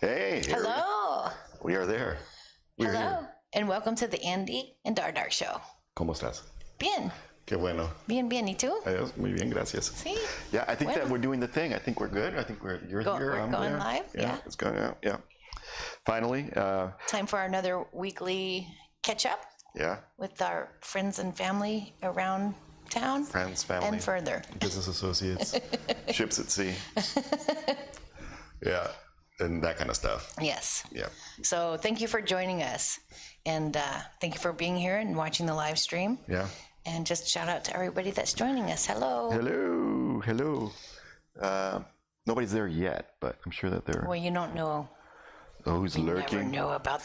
Hey, here Hello. we are there. We're Hello. here. And welcome to the Andy and Dardar Show. ¿Cómo estás? Bien. Qué bueno. Bien, ¿y tú? Adiós. Muy bien, gracias. Sí. Yeah, I think that Bueno. we're doing the thing. I think we're good. I think you're here. We're I'm going there. live? Yeah. It's going out. Yeah. Finally. Time for another weekly catch up Yeah. with our friends and family around town. Friends, family, and further. business associates, ships at sea. Yeah, and that kind of stuff. Yes. Yeah. So thank you for joining us. And thank you for being here and watching the live stream. Yeah. And just shout out to everybody that's joining us. Hello. Hello. Nobody's there yet, but I'm sure that they're. Well, you don't know. Oh, who's You lurking? never know about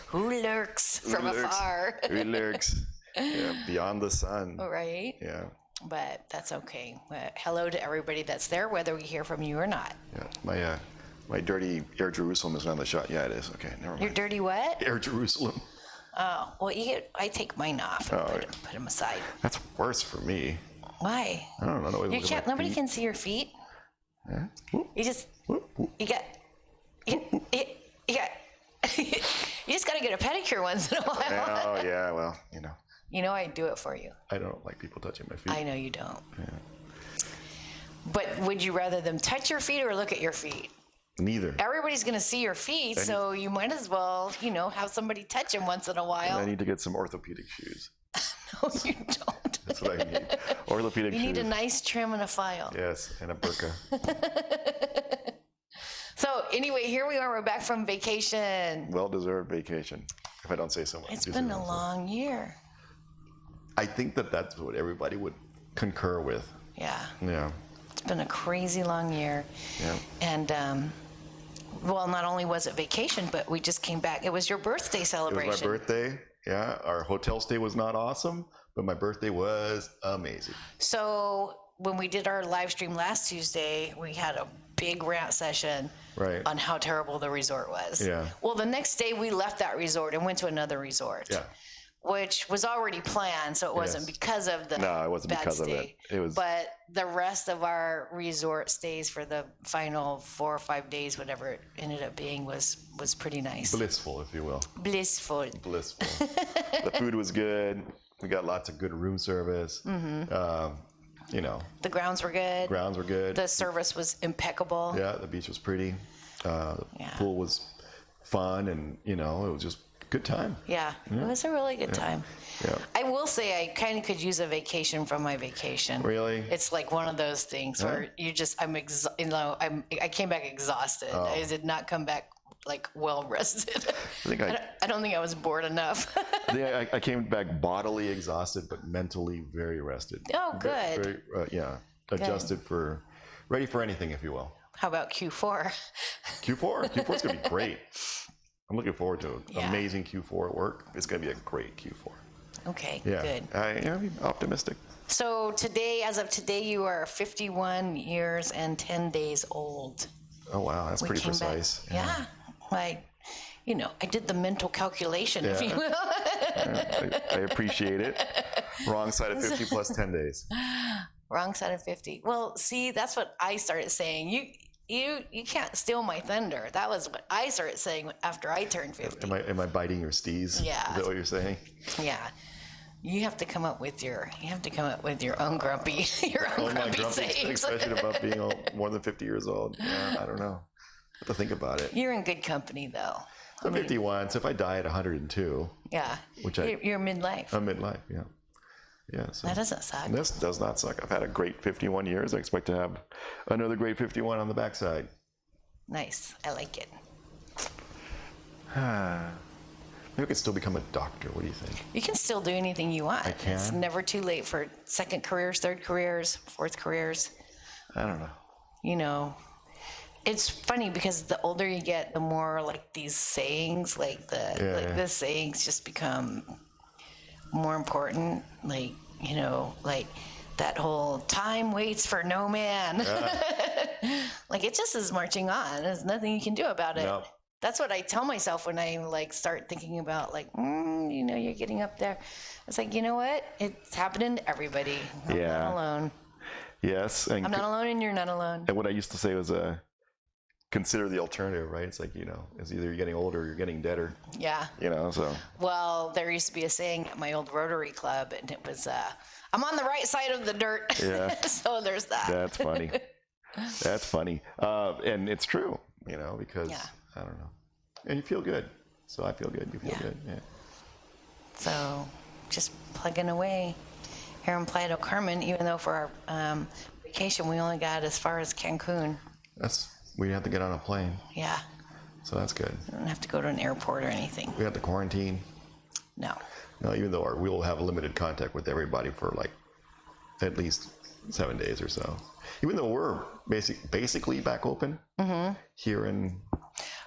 who lurks from afar. Who lurks? Yeah, beyond the sun. Right? Yeah. But that's okay. Hello to everybody that's there, whether we hear from you or not. Yeah. My dirty Air Jerusalem is not on the shot. Yeah, it is. Okay, never mind. Your dirty what? Air Jerusalem. Oh, well, I take mine off and put them aside. That's worse for me. Why? I don't know. You can't. Nobody can see your feet. Yeah. You just. Whoop, whoop. You got. You just got to get a pedicure once in a while. Oh yeah. Well, You know I do it for you. I don't like people touching my feet. I know you don't. Yeah. But would you rather them touch your feet or look at your feet? Neither. Everybody's going to see your feet, so you might as well, have somebody touch them once in a while. I need to get some orthopedic shoes. No, you don't. That's what I need. Orthopedic You shoes. need a nice trim and a file. Yes, and a burqa. So anyway, here we are. We're back from vacation. Well-deserved vacation, if I don't say so much. It's been a long year. I think that's what everybody would concur with. Yeah. Yeah. It's been a crazy long year. Yeah. And, well, not only was it vacation, but we just came back. It was your birthday celebration. It was my birthday. Yeah. Our hotel stay was not awesome, but my birthday was amazing. So when we did our live stream last Tuesday, we had a big rant session on how terrible the resort was. Yeah. Well, the next day we left that resort and went to another resort. Yeah. Which was already planned, so it wasn't because of the No, it wasn't bad because stay. of it. It was. But the rest of our resort stays for the final 4 or 5 days, whatever it ended up being, was pretty nice. Blissful, if you will. Blissful. Blissful. The food was good. We got lots of good room service. Mm-hmm. The grounds were good. Grounds were good. The service was impeccable. Yeah, the beach was pretty. The pool was fun, and it was just good time. Yeah, it was a really good time. Yeah. I will say I kind of could use a vacation from my vacation. Really? It's like one of those things where I came back exhausted. Oh. I did not come back like well rested. I don't think I was bored enough. I came back bodily exhausted, but mentally very rested. Oh, good. Adjusted ready for anything, if you will. How about Q4? Q4's gonna be great. I'm looking forward to it. Yeah. Amazing Q4 at work. It's gonna be a great Q4. Okay, yeah. Good. I'm optimistic. So as of today, you are 51 years and 10 days old. Oh wow, that's pretty precise. Yeah. I did the mental calculation, if you will. I appreciate it. Wrong side of 50 plus 10 days. Wrong side of 50. Well, see, that's what I started saying. You can't steal my thunder. That was what I started saying after I turned 50. Am I biting your steez? Yeah. Is that what you're saying? Yeah. You have to come up with your own grumpy grumpy sayings. expression about being more than 50 years old. Yeah, I don't know. I have to think about it. You're in good company though. I'm 51, so if I die at 102. Yeah. You're midlife. I'm midlife, yeah. Yeah, so that doesn't suck. This does not suck. I've had a great 51 years. I expect to have another great 51 on the backside. Nice. I like it. Maybe I could still become a doctor. What do you think? You can still do anything you want. I can? It's never too late for second careers, third careers, fourth careers. I don't know. It's funny because the older you get, the more like these sayings, the sayings just become more important. Like that whole time waits for no man. Like it just is marching on. There's nothing you can do about it. No. That's what I tell myself when I start thinking about you're getting up there. It's like, you know what? It's happening to everybody. I'm not alone. Yes. And I'm not alone and you're not alone. And what I used to say was, consider the alternative, right? It's like, it's either you're getting older or you're getting deader. Yeah. So. Well, there used to be a saying at my old Rotary Club, and it was, I'm on the right side of the dirt. Yeah. So there's that. That's funny. That's funny. And it's true, because, I don't know. And you feel good. So I feel good. You feel good. Yeah. So just plugging away here in Playa del Carmen, even though for our vacation we only got as far as Cancun. We have to get on a plane. Yeah. So that's good. We don't have to go to an airport or anything. We have to quarantine. No, even though we will have limited contact with everybody for like at least 7 days or so. Even though we're basically back open here in.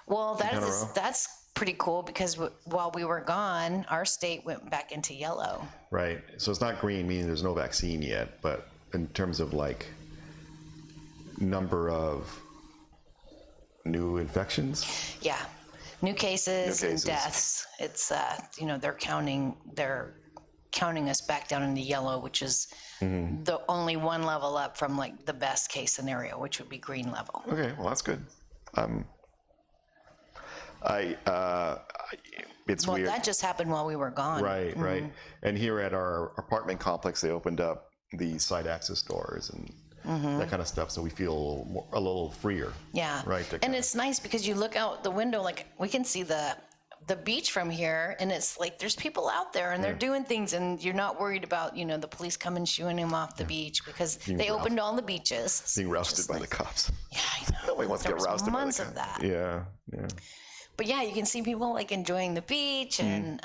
Well, that's pretty cool because while we were gone, our state went back into yellow. Right. So it's not green, meaning there's no vaccine yet, but in terms of like number of new infections. Yeah. New cases and deaths. It's they're counting us back down into yellow, which is the only one level up from like the best case scenario, which would be green level. Okay, well that's good. It's weird. That just happened while we were gone. Right, right. And here at our apartment complex, they opened up the side access doors and that kind of stuff, so we feel a little freer. Yeah. Right. And it's nice because you look out the window, like we can see the beach from here, and it's like there's people out there and they're doing things, and you're not worried about the police coming shooing them off the beach because they opened all the beaches. Being rousted by the cops. Yeah, I know. Nobody wants to get rousted by the cops. Months of that. Yeah, yeah. But yeah, you can see people like enjoying the beach, and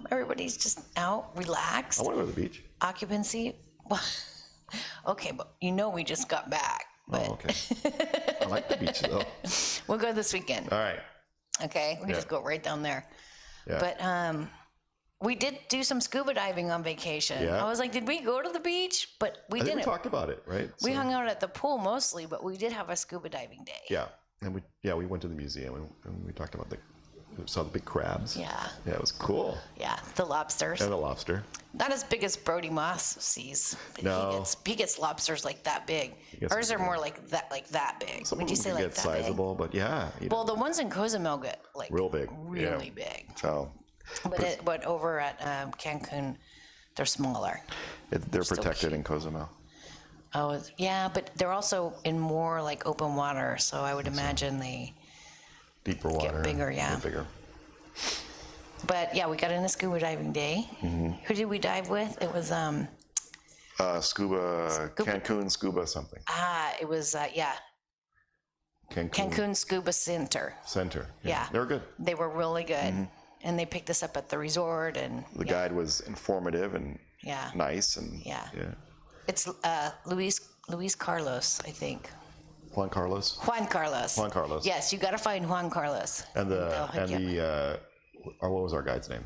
everybody's just out, relaxed. I want to go to the beach. Occupancy. Well, okay, but we just got back. But... Oh, okay. I like the beach though. We'll go this weekend. All right. Okay, we can just go right down there. Yeah. But we did do some scuba diving on vacation. Yeah. I was like, did we go to the beach? But we didn't. We talked about it, right? We hung out at the pool mostly, but we did have a scuba diving day. Yeah, and we went to the museum and we talked about saw the big crabs. Yeah. Yeah, it was cool. Yeah, the lobsters. And the lobster. Not as big as Brody Moss sees. But no. He gets lobsters like that big. Ours are more like that big. Some Would you say like get that sizable, big? But yeah. Well, the ones in Cozumel get like real big. Really big. So. But over at Cancun, they're smaller. They're protected in Cozumel. Oh, yeah, but they're also in more like open water, so I would imagine they deeper water. Get bigger, yeah. Get bigger. But yeah, we got in a scuba diving day. Who did we dive with? It was Cancun Scuba something. It was Cancun Scuba Center. Yeah. They were good. They were really good. And they picked us up at the resort, and the guide was informative and nice, and it's Luis Carlos, I think. Juan Carlos. Yes, you got to find Juan Carlos. And what was our guide's name?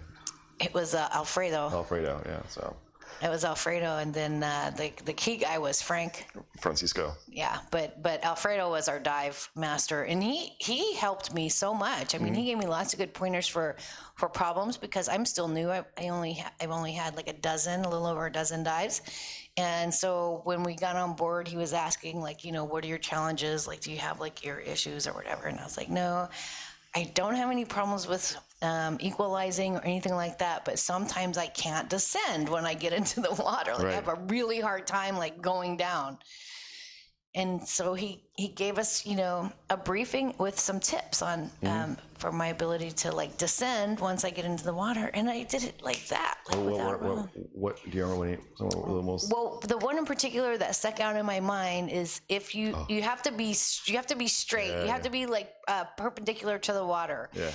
It was Alfredo. Alfredo, yeah. So it was Alfredo, and then the key guy was Francisco. Yeah, but Alfredo was our dive master, and he helped me so much. I mean, he gave me lots of good pointers for problems because I'm still new. I've only had like a little over a dozen dives, and so when we got on board, he was asking like, what are your challenges? Like, do you have like ear issues or whatever? And I was like, no, I don't have any problems with equalizing or anything like that, but sometimes I can't descend when I get into the water. Like I have a really hard time like going down. And so he gave us, a briefing with some tips on for my ability to like descend once I get into the water, and I did it like that. What do you remember the most? Well, the one in particular that stuck out in my mind is if you have to be straight, you have to be like perpendicular to the water. Yeah.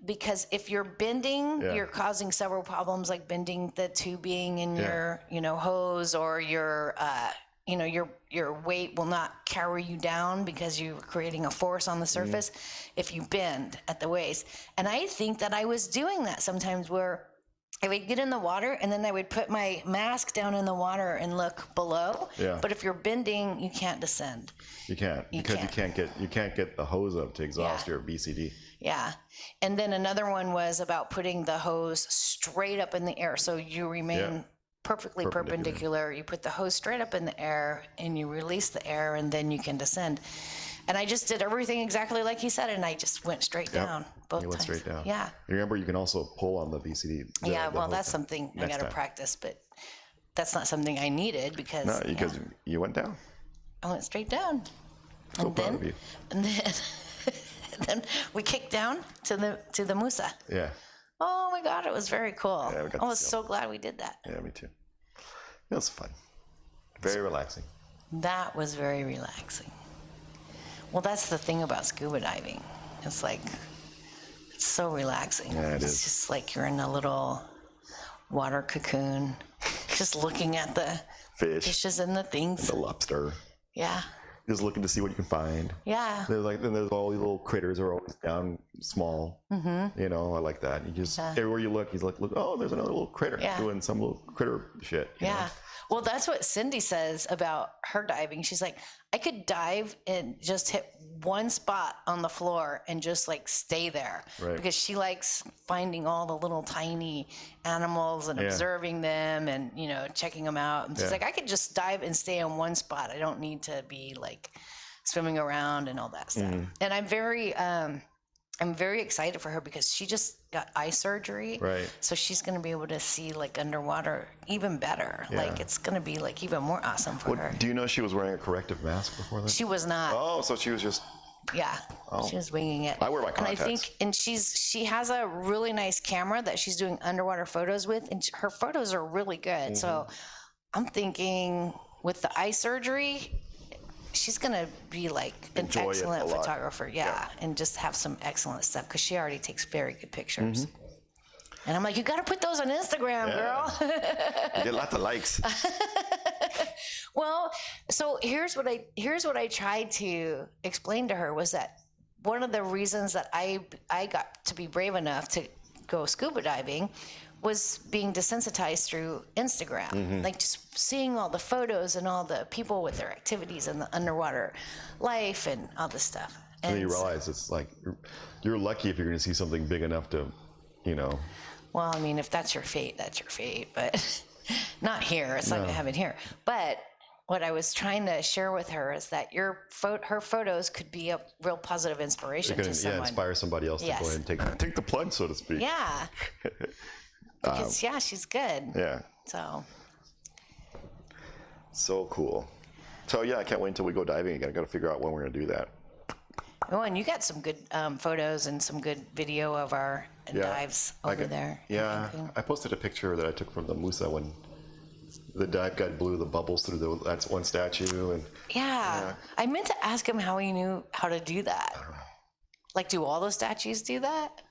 Because if you're bending, you're causing several problems, like bending the tubing in your, hose, or your weight will not carry you down because you're creating a force on the surface if you bend at the waist. And I think that I was doing that sometimes where I would get in the water and then I would put my mask down in the water and look below. Yeah. But if you're bending, you can't descend. You can't you can't get the hose up to exhaust your BCD. Yeah. And then another one was about putting the hose straight up in the air. So you remain perfectly perpendicular. You put the hose straight up in the air and you release the air, and then you can descend. And I just did everything exactly like he said, and I just went straight down both times. You went straight down. Yeah. You remember, you can also pull on the VCD. That's something I got to practice, but that's not something I needed because... No, because you went down. I went straight down. So proud of you. And then we kicked down to the Musa. Yeah. Oh my God, it was very cool. Yeah, I was so glad we did that. Yeah, me too. It was fun. Very relaxing. That was very relaxing. Well, that's the thing about scuba diving. It's like, it's so relaxing. Yeah, it's just like you're in a little water cocoon, just looking at the fishes and the things. And the lobster. Yeah. Just looking to see what you can find. Yeah. Then there's all these little critters are always down small. Mm-hmm. You know, I like that. You just everywhere you look, he's like, look, oh, there's another little critter doing some little critter shit. You know? Well, that's what Cindy says about her diving. She's like, I could dive and just hit one spot on the floor and just like stay there. Right. Because she likes finding all the little tiny animals and observing them and, you know, checking them out. And she's like, I could just dive and stay in one spot. I don't need to be like swimming around and all that stuff. Mm-hmm. And I'm very excited for her because she just got eye surgery. Right. So she's going to be able to see like underwater even better. Yeah. Like it's going to be like even more awesome for her. Do you know she was wearing a corrective mask before that? She was not. Oh, so she was just... Yeah. Oh. She was winging it. I wear my contacts. And I think, she has a really nice camera that she's doing underwater photos with, and her photos are really good. Mm-hmm. So I'm thinking with the eye surgery, she's going to be like an excellent photographer. Yeah. And just have some excellent stuff because she already takes very good pictures. Mm-hmm. And I'm like, you got to put those on Instagram, girl. You get lots of likes. Well, so here's what I tried to explain to her was that one of the reasons that I got to be brave enough to go scuba diving was being desensitized through Instagram. Mm-hmm. Like just seeing all the photos and all the people with their activities and the underwater life and all this stuff. And then you realize it's like you're lucky if you're going to see something big enough to, you know. Well, I mean, if that's your fate, that's your fate. But not here. It's not going to happen here. But what I was trying to share with her is that her photos could be a real positive inspiration to someone. Yeah, inspire somebody else to go ahead and take the plunge, so to speak. Yeah. Because, she's good. Yeah. So cool. So, I can't wait until we go diving again. I got to figure out when we're going to do that. Oh, and you got some good photos and some good video of our dives over there. Yeah, I posted a picture that I took from the Musa when the dive guide blew the bubbles through that's one statue. And I meant to ask him how he knew how to do that. I don't know. Like, do all those statues do that?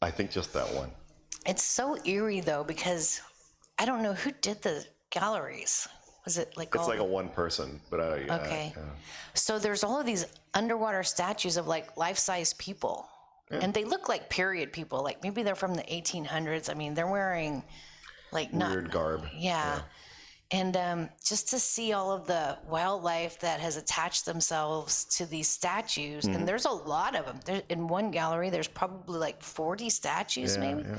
I think just that one. It's so eerie, though, because I don't know who did the galleries. Was it like it's like a one person, but okay. So there's all of these underwater statues of like life-size people, and they look like period people. Like maybe they're from the 1800s. I mean, they're wearing like weird garb. Yeah. And just to see all of the wildlife that has attached themselves to these statues, and there's a lot of them. In one gallery, there's probably like 40 statues, maybe. Yeah.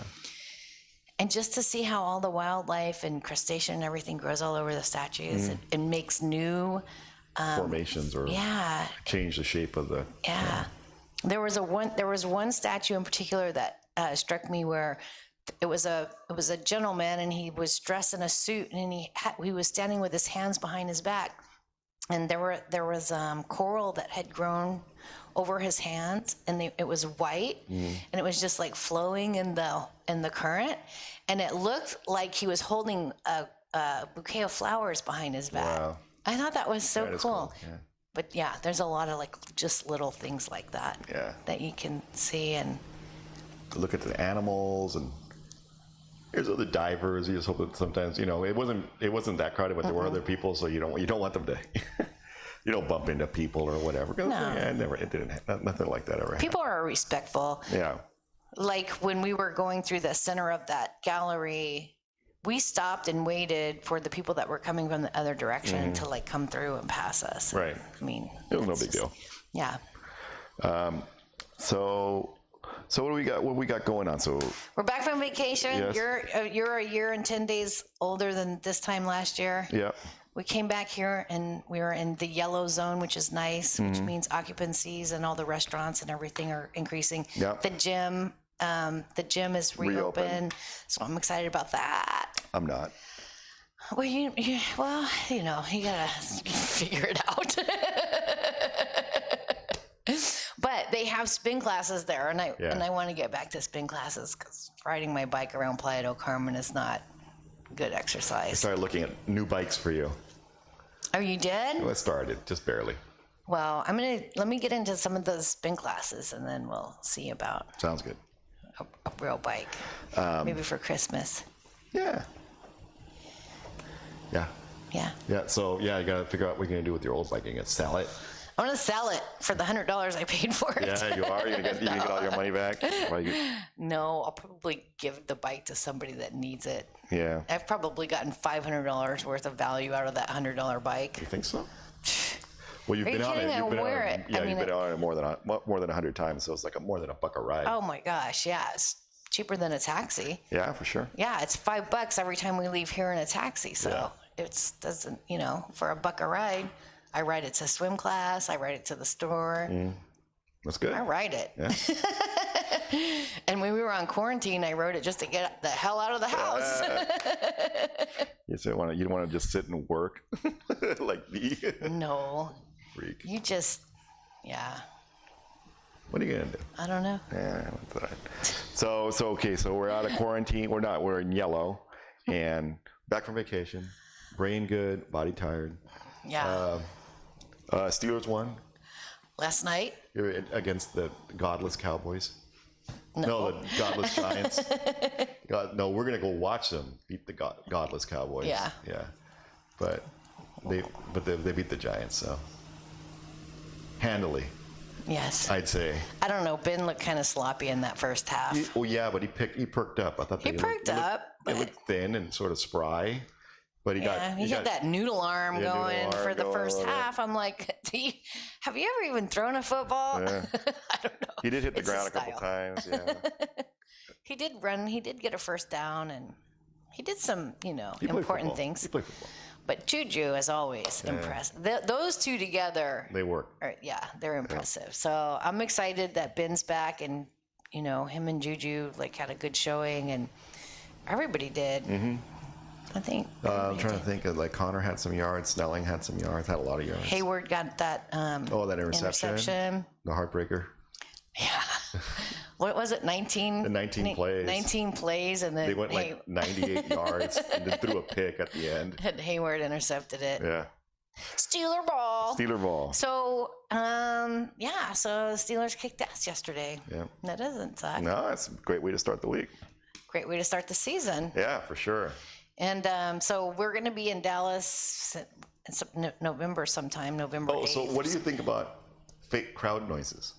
And just to see how all the wildlife and crustacean and everything grows all over the statues, it makes new formations or change the shape of the. Yeah. There was one statue in particular that struck me where it was a gentleman, and he was dressed in a suit, and he was standing with his hands behind his back, and there was coral that had grown over his hands, and it was white, and it was just like flowing in the current, and it looked like he was holding a bouquet of flowers behind his back. Wow. I thought that was so cool. Yeah. But there's a lot of like just little things like that that you can see and look at the animals, and there's other divers. You just hope that sometimes, it wasn't that crowded, but there were other people, so you don't want them to you don't bump into people or whatever. No. Nothing like that ever happened. People are respectful. Yeah. Like when we were going through the center of that gallery, we stopped and waited for the people that were coming from the other direction to like come through and pass us. Right. I mean, it was no big deal. Yeah. So So what do we got? What we got going on? So we're back from vacation. Yes. You're a year and 10 days older than this time last year. yeah, We came back here and we were in the yellow zone, which is nice, which means occupancies and all the restaurants and everything are increasing. Yeah. The gym is reopened, so I'm excited about that. I'm not. Well, you gotta figure it out. But they have spin classes there, and I want to get back to spin classes because riding my bike around Playa del Carmen is not good exercise. I started looking at new bikes for you. Oh, you did? Well, I started, just barely. Well, let me get into some of those spin classes, and then we'll see about Sounds good. a real bike, maybe for Christmas. Yeah. Yeah. Yeah. Yeah. So you gotta figure out what you're gonna do with your old bike. You're gonna sell it. I'm gonna sell it for the $100 I paid for it. Yeah, you are. You're gonna get all your money back. No, I'll probably give the bike to somebody that needs it. Yeah. I've probably gotten $500 worth of value out of that $100 bike. You think so? Well, you've Are you been on kidding? it. You've been wear on it. Yeah, I mean, you've been on it more than 100 times. So it's like more than $1 a ride. Oh my gosh, yeah, it's cheaper than a taxi. Yeah, for sure. Yeah, it's $5 every time we leave here in a taxi. So it doesn't, for $1 a ride. I ride it to swim class. I ride it to the store. That's good. I ride it. Yeah. And when we were on quarantine, I rode it just to get the hell out of the house. You don't want to just sit and work like me. No. Freak. You just, What are you gonna do? I don't know. Yeah, that's all right. So we're out of quarantine. We're in yellow, and back from vacation. Brain good, body tired. Yeah. Steelers won. Last night? You're against the godless Cowboys. No. The godless Giants. No, we're gonna go watch them beat the godless Cowboys. Yeah. Yeah. But they beat the Giants, so handily. Yes. I'd say. I don't know. Ben looked kind of sloppy in that first half. But he perked up. I thought He perked up. He looked thin and sort of spry. But he had that noodle arm going for the first half. I'm like, have you ever even thrown a football? Yeah. I don't know. He did hit the ground a couple times. Yeah. He did run. He did get a first down, and he did some, important things. He played football. But Juju, as always, impressive. Those two together. They work. They're impressive. Yeah. So I'm excited that Ben's back, and him and Juju had a good showing, and everybody did. Mm-hmm. I think. I'm trying to think of Connor had some yards, Snelling had some yards, had a lot of yards. Hayward got that. That interception. The heartbreaker. Yeah. What was it? 19 plays. 19 plays, and then they went 98 yards and then threw a pick at the end. And Hayward intercepted it. Yeah. Steeler ball. So, so the Steelers kicked ass yesterday. Yeah. That doesn't suck. No, it's a great way to start the week. Great way to start the season. Yeah, for sure. And so we're going to be in Dallas in November 8th. So what do you think about fake crowd noises?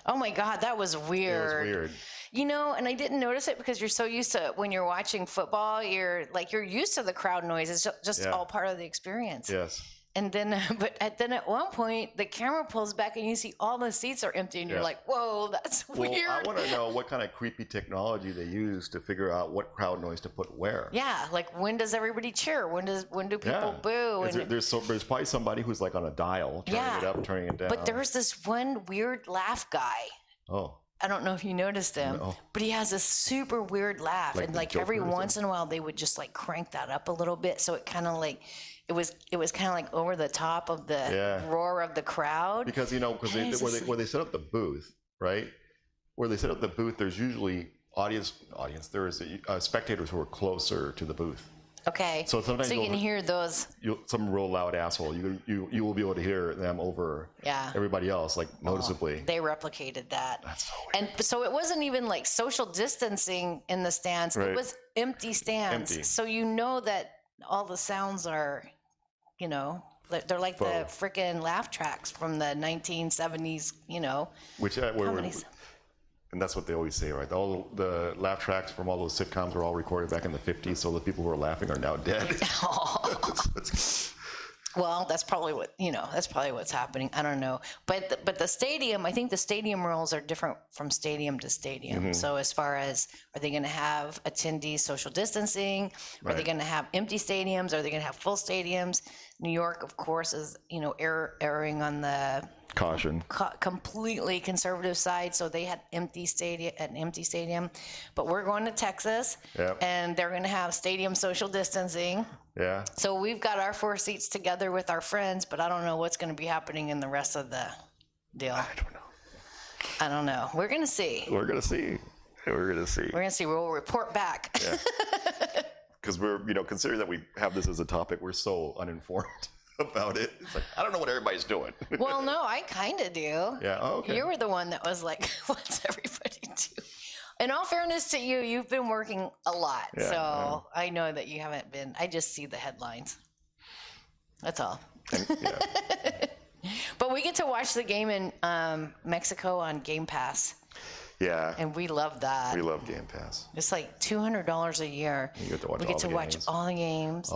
Oh my God, that was weird. It was weird. And I didn't notice it because you're so used to when you're watching football, you're used to the crowd noise. It's just all part of the experience. Yes. And then, at one point, the camera pulls back and you see all the seats are empty, and you're like, "Whoa, that's weird." I want to know what kind of creepy technology they use to figure out what crowd noise to put where. Yeah, when does everybody cheer? When do people boo? There's probably somebody who's on a dial, turning it up, turning it down. But there's this one weird laugh guy. Oh. I don't know if you noticed him, but he has a super weird laugh, and every once in a while they would just crank that up a little bit, so it kind of it was kind of over the top of the roar of the crowd. Because where they set up the booth, right? Where they set up the booth, there's usually audience. There's spectators who are closer to the booth. Okay. So sometimes you can hear those. Some real loud asshole. You will be able to hear them over everybody else, noticeably. They replicated that. That's so weird. And so it wasn't even social distancing in the stands. Right. It was empty stands. Empty. So that all the sounds are, they're like Faux. the freaking laugh tracks from the 1970s. Which and that's what they always say, right? All the laugh tracks from all those sitcoms were all recorded back in the 50s, so the people who are laughing are now dead. Well, that's probably what's happening. I don't know. But the stadium, I think the stadium rules are different from stadium to stadium. Mm-hmm. So as far as, are they going to have attendees social distancing? Are they going to have empty stadiums? Are they going to have full stadiums? New York, of course, is, erring on the caution, completely conservative side. So they had an empty stadium, but we're going to Texas, and they're going to have stadium social distancing. Yeah. So we've got our 4 seats together with our friends, but I don't know what's going to be happening in the rest of the deal. I don't know. We're going to see. We're going to see. We'll report back. Yeah. Because we're, considering that we have this as a topic, we're so uninformed about it. It's like, I don't know what everybody's doing. Well, no, I kind of do. Yeah. Oh, okay. You were the one that was like, what's everybody doing? In all fairness to you, you've been working a lot. Yeah, so I know that you haven't been. I just see the headlines. That's all. Yeah. But we get to watch the game in Mexico on Game Pass. Yeah. And we love that. We love Game Pass. It's like $200 a year. You get to watch we get to watch all the games.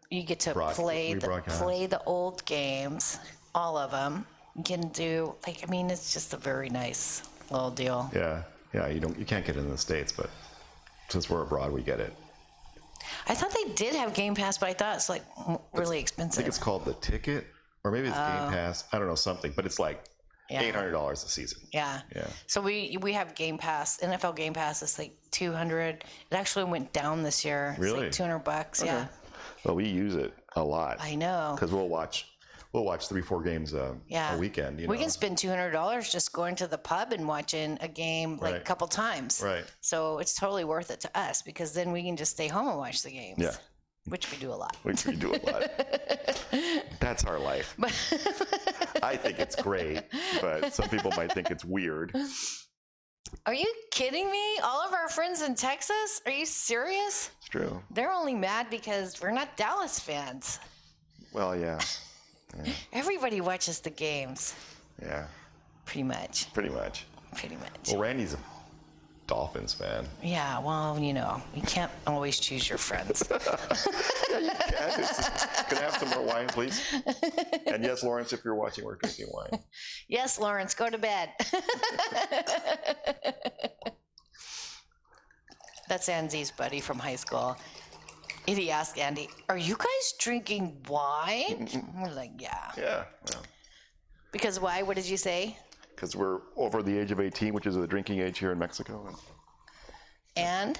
You get to play the old games, all of them. You can do it's just a very nice little deal. Yeah. Yeah, you can't get it in the States, but since we're abroad, we get it. I thought they did have Game Pass, but I thought it's really expensive. I think it's called The Ticket, or maybe it's Game Pass. I don't know, something, but it's like $800 a season. Yeah. Yeah. So we have Game Pass. NFL Game Pass is like $200. It actually went down this year. Really? It's like $200. Okay. Yeah. Well, we use it a lot. I know. Because we'll watch 3-4 games a weekend. We can spend $200 just going to the pub and watching a game a couple times. Right. So it's totally worth it to us because then we can just stay home and watch the games. Yeah. Which we do a lot. That's our life. I think it's great, but some people might think it's weird. Are you kidding me? All of our friends in Texas? Are you serious? It's true. They're only mad because we're not Dallas fans. Well, yeah. Everybody watches the games. Yeah. Pretty much. Well, Randy's a Dolphins fan. Yeah, well, you can't always choose your friends. Yeah, you can. Can I have some more wine, please? And yes, Lawrence, if you're watching, we're drinking wine. Yes, Lawrence, go to bed. That's Andy's buddy from high school. He asked Andy, "Are you guys drinking wine?" We're like, "Yeah." Yeah. Because why? What did you say? Because we're over the age of 18, which is the drinking age here in Mexico. And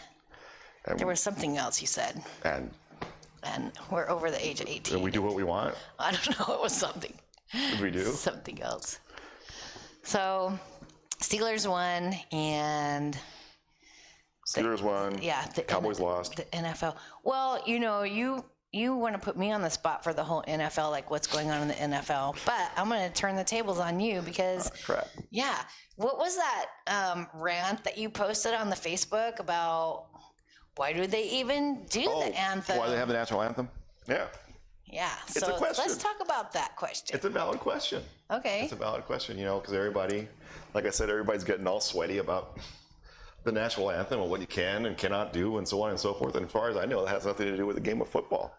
there was something else you said. And we're over the age of 18. And we do what we want. I don't know. It was something. Did we do? Something else. So Steelers won and... Steelers won. Yeah. The Cowboys lost. The NFL. Well, you want to put me on the spot for the whole NFL, like what's going on in the NFL, but I'm going to turn the tables on you because, crap. Yeah. What was that rant that you posted on the Facebook about why do they even do the anthem? Why do they have the national anthem? Yeah. Yeah. It's so a question. Let's talk about that question. It's a valid question. Okay. It's a valid question, because everybody, like I said, everybody's getting all sweaty about the national anthem and what you can and cannot do and so on and so forth. And as far as I know, it has nothing to do with the game of football.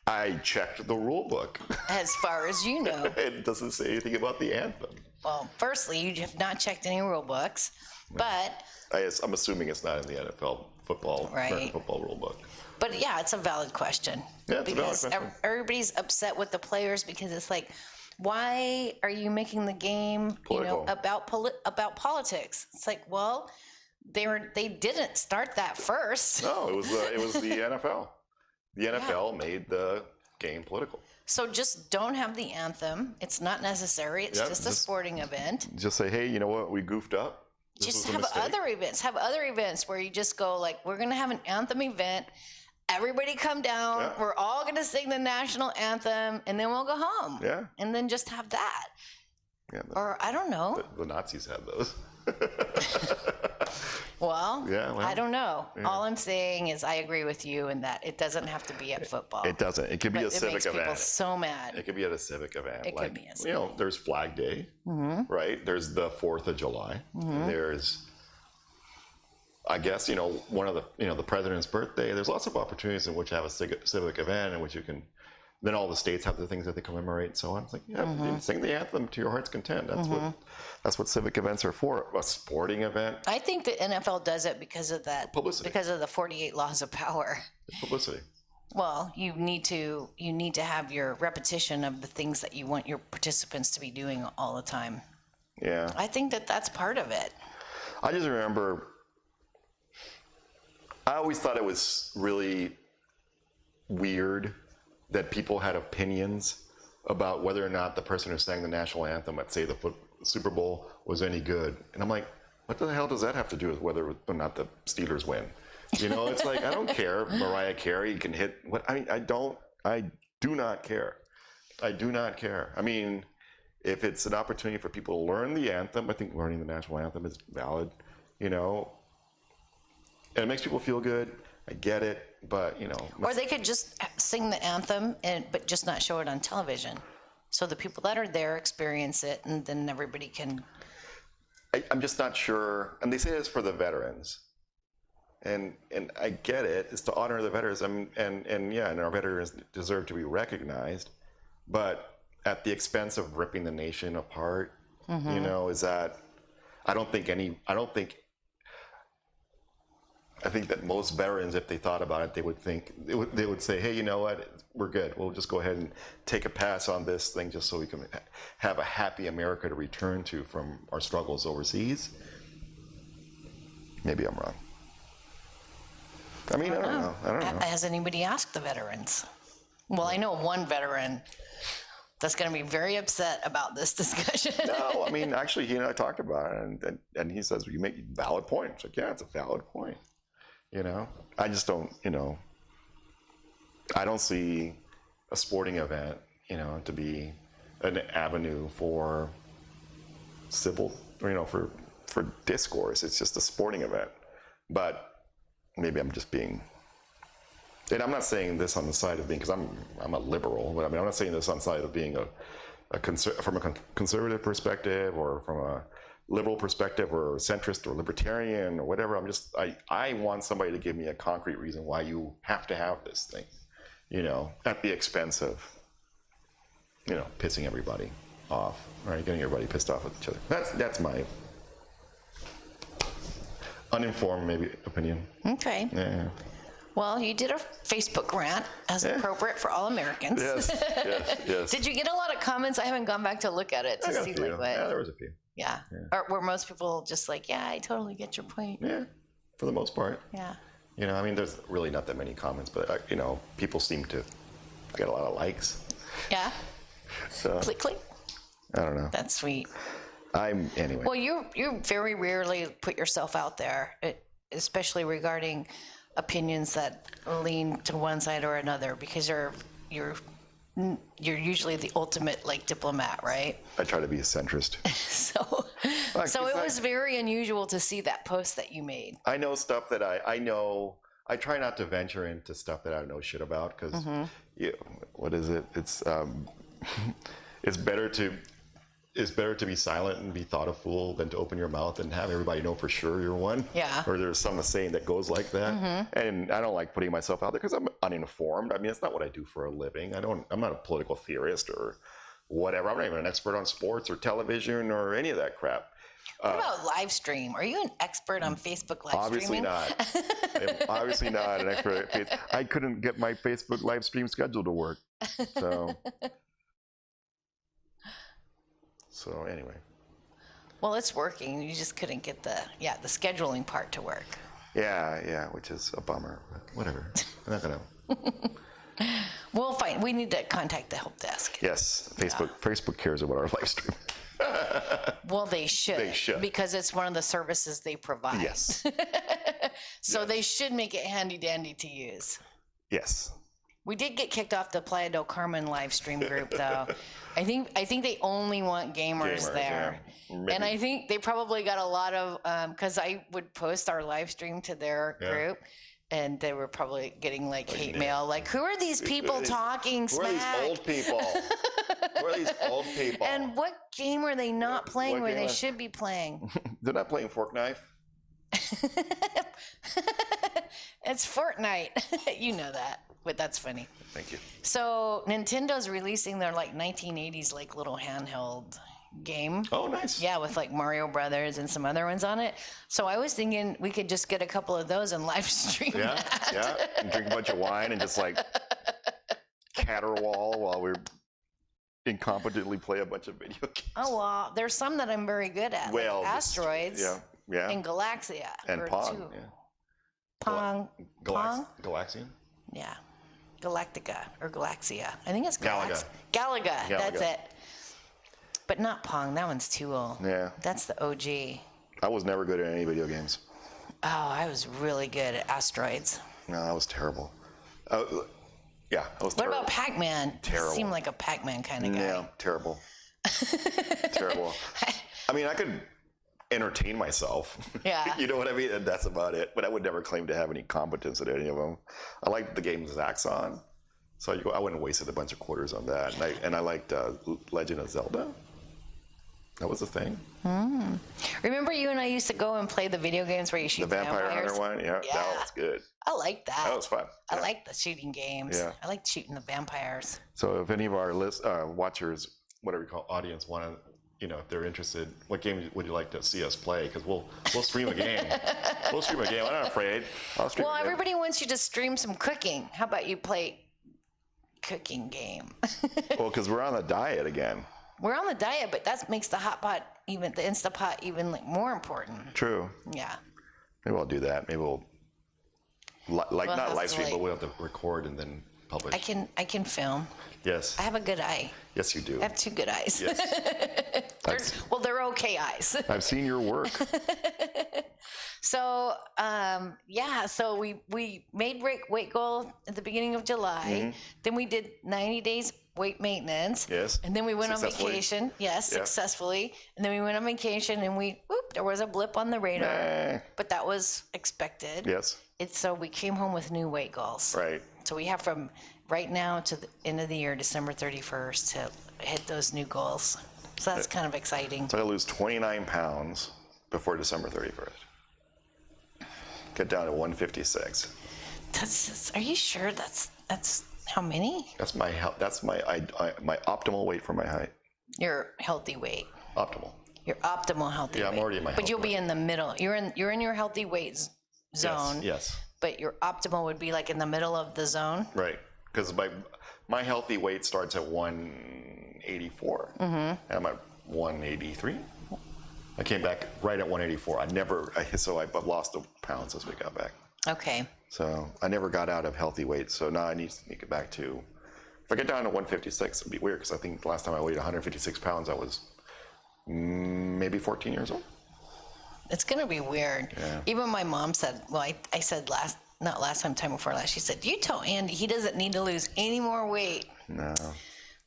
I checked the rule book. As far as you know. It doesn't say anything about the anthem. Well, firstly, you have not checked any rule books, but... I'm assuming it's not in the NFL current football rule book. But yeah, it's a valid question. Yeah, it's a valid question. Everybody's upset with the players because it's like, why are you making the game about politics? It's like, well, they didn't start that first. No, it was the NFL. The NFL made the game political. So just don't have the anthem. It's not necessary. It's just a sporting event. Just say, hey, you know what? We goofed up. Just have other events. Have other events where you just go like, we're going to have an anthem event. Everybody come down. Yeah. We're all going to sing the national anthem, and then we'll go home. Yeah. And then just have that. Yeah. Or I don't know. The Nazis had those. Well, I don't know. Yeah. All I'm saying is I agree with you in that it doesn't have to be at football. It doesn't. It could be a civic event. It makes people so mad. It could be at a civic event. It could be a civic event. There's Flag Day, right? There's the 4th of July. There's, I guess, one of the, the president's birthday. There's lots of opportunities in which you have a civic event in which you can, Then all the states have the things that they commemorate and so on. It's like, yeah, sing the anthem to your heart's content. That's what civic events are for. A sporting event. I think the NFL does it because of that Publicity. because of the 48 laws of power. It's publicity. Well, you need to have your repetition of the things that you want your participants to be doing all the time. Yeah. I think that's part of it. I just remember, I always thought it was really weird that people had opinions about whether or not the person who sang the national anthem at, say, the Super Bowl was any good. And I'm like, what the hell does that have to do with whether or not the Steelers win? You know, it's like, I don't care. Mariah Carey can hit what I mean. I do not care. I do not care. I mean, if it's an opportunity for people to learn the anthem, I think learning the national anthem is valid, you know, and it makes people feel good. I get it, but you know. Or they could just sing the anthem, but just not show it on television, so the people that are there experience it, and then everybody can. I'm just not sure, and they say this for the veterans, and I get it. It's to honor the veterans, and our veterans deserve to be recognized, but at the expense of ripping the nation apart, you know, is that I think that most veterans, if they thought about it, they would say, hey, you know what, we're good. We'll just go ahead and take a pass on this thing just so we can have a happy America to return to from our struggles overseas. Maybe I'm wrong. I mean, I don't know. Has anybody asked the veterans? Well, I know one veteran that's going to be very upset about this discussion. No, I mean, actually, he and I talked about it, and he says, you make valid points. Like, yeah, it's a valid point. You know, I just don't, you know, I don't see a sporting event, you know, to be an avenue for civil, or, you know, for discourse. It's just a sporting event. But maybe I'm just being, and I'm not saying this on the side of being, because I'm a liberal, but I mean, I'm not saying this on the side of being from a conservative perspective or from a liberal perspective or centrist or libertarian or whatever. I want somebody to give me a concrete reason why you have to have this thing, you know, at the expense of, you know, pissing everybody off, right? Getting everybody pissed off with each other. That's my uninformed, maybe, opinion. Okay. Yeah. Well, you did a Facebook rant as appropriate for all Americans. Yes. Did you get a lot of comments? I haven't gone back to look at it to see like what. Yeah, there was a few. Yeah. Or were most people just like, yeah, I totally get your point. Yeah, for the most part. Yeah. You know, I mean, there's really not that many comments, but you know, people seem to get a lot of likes. Yeah. So click. I don't know. That's sweet. Anyway. Well, you very rarely put yourself out there, especially regarding opinions that lean to one side or another, because you're usually the ultimate like diplomat, right? I try to be a centrist. so it was very unusual to see that post that you made. I know stuff that I know. I try not to venture into stuff that I know shit about, because what is it? It's better to be silent and be thought a fool than to open your mouth and have everybody know for sure you're one. Yeah. Or there's some saying that goes like that. And I don't like putting myself out there because I'm uninformed. I mean, it's not what I do for a living. I'm not a political theorist or whatever. I'm not even an expert on sports or television or any of that crap. What about live stream? Are you an expert on Facebook live obviously streaming? Not. I'm obviously not an expert at Facebook. I couldn't get my Facebook live stream schedule to work. So anyway. Well, it's working. You just couldn't get the scheduling part to work. Yeah, which is a bummer. But whatever. I'm not gonna. Well, fine. We need to contact the help desk. Yes, Facebook cares about our live stream. Well, they should. They should, because it's one of the services they provide. Yes. So they should make it handy dandy to use. Yes. We did get kicked off the Playa del Carmen live stream group, though. I think they only want gamers there. Yeah. And I think they probably got a lot of, because I would post our live stream to their group, and they were probably getting like hate mail, like, who are these people talking smack? Who are these old people? Who are these old people? And what game are they not playing where they should be playing? They're not playing Fork Knife. It's Fortnite. You know that. but that's funny. Thank you. So Nintendo's releasing their like 1980s like little handheld game. Oh, nice. Yeah, with like Mario Brothers and some other ones on it. So I was thinking we could just get a couple of those and live stream that. Yeah, and drink a bunch of wine and just like caterwaul while we're incompetently play a bunch of video games. Oh, well, there's some that I'm very good at, Well, like Asteroids yeah, and Galaxia. and Pong. Yeah. Pong. Pong? Galaxian? Yeah. Galactica or Galaxia. I think it's Galaga. Galaga. That's it. But not Pong. That one's too old. Yeah. That's the OG. I was never good at any video games. Oh, I was really good at Asteroids. No, that was terrible. Yeah, I was What terrible. about Pac-Man? Terrible. You seem like a Pac-Man kind of guy. Yeah, terrible. Terrible. I mean, I could entertain myself. Yeah. You know what I mean? And that's about it. But I would never claim to have any competence at any of them. I liked the game Zaxxon. So I wouldn't have wasted a bunch of quarters on that. And I liked Legend of Zelda. That was a thing. Remember you and I used to go and play the video games where you shoot The Vampire vampires? Hunter one? Yeah, that was good. I like that. That was fun. I Yeah. like the shooting games. Yeah. I like shooting the vampires. So if any of our watchers, whatever you call audience, want to, if they're interested, what game would you like to see us play? Because we'll stream a game. We'll stream a game. I'm not afraid. I'll stream Well, a game. everybody wants you to stream some cooking. How about you play cooking game? Well, because we're on the diet again. We're on the diet, but that makes the hot pot, even the Instapot, even like more important. True. Yeah. Maybe I'll do that. Maybe we'll not live stream, but we'll have to record and then publish. I can film. Yes. I have a good eye. Yes, you do. I have two good eyes. Yes. They're okay eyes. I've seen your work. So, so we made weight goal at the beginning of July. Mm-hmm. Then we did 90 days weight maintenance. Yes. And then we went on Successfully. vacation. Yes, Yeah. successfully. And then we went on vacation and there was a blip on the radar. Nah. But that was expected. Yes. So we came home with new weight goals. Right. So we have from right now to the end of the year, December 31st, to hit those new goals. So that's kind of exciting. So I lose 29 pounds before December 31st. Get down to 156. Are you sure that's how many? That's my my optimal weight for my height. Your healthy weight. Optimal. Your optimal healthy weight. Yeah, I'm already in my But healthy you'll be in the middle. You're in your healthy weight zone. Yes. But your optimal would be like in the middle of the zone. Right. Because my healthy weight starts at 184. Mm-hmm. And I'm at 183. I came back right at 184. I've lost a pound since we got back. Okay. So I never got out of healthy weight. So now I need to get back to, if I get down to 156, it'd be weird because I think the last time I weighed 156 pounds, I was maybe 14 years old. It's going to be weird. Yeah. Even my mom said, I said not last time before last, she said, you tell Andy he doesn't need to lose any more weight. No.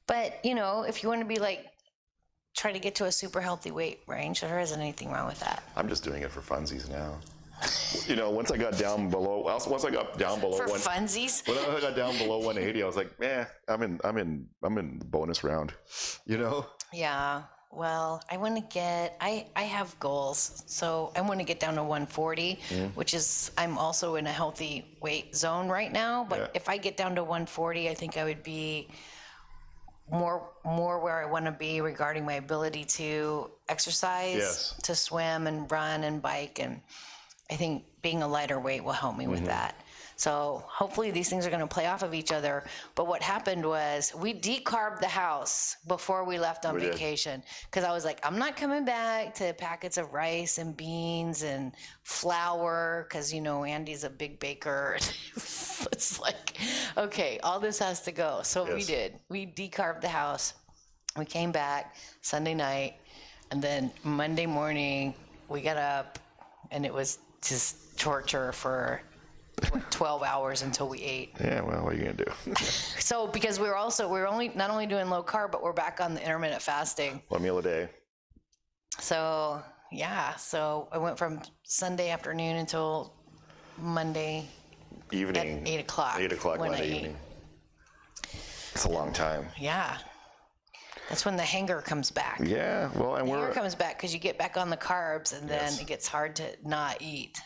But, if you want to be try to get to a super healthy weight range, there isn't anything wrong with that. I'm just doing it for funsies now. Once I got down below, for funsies. When I got down below 180, I was like, I'm in the bonus round. Yeah. Well, I have goals. So I want to get down to 140, which is, I'm also in a healthy weight zone right now. But if I get down to 140, I think I would be more where I want to be regarding my ability to exercise, to swim and run and bike. And I think being a lighter weight will help me with that. So hopefully these things are going to play off of each other. But what happened was we decarbed the house before we left on vacation because I was like, I'm not coming back to packets of rice and beans and flour because, Andy's a big baker. It's like, okay, all this has to go. So we did. We decarbed the house. We came back Sunday night. And then Monday morning, we got up and it was just torture for 12 hours until we ate. Yeah, well, what are you going to do? So, because we're not only doing low carb, but we're back on the intermittent fasting. 1 meal a day. So, so I went from Sunday afternoon until Monday evening. At 8 o'clock. 8 o'clock Monday evening. It's a long time. Yeah. That's when the hanger comes back. Yeah, well, and the hanger comes back because you get back on the carbs and then it gets hard to not eat.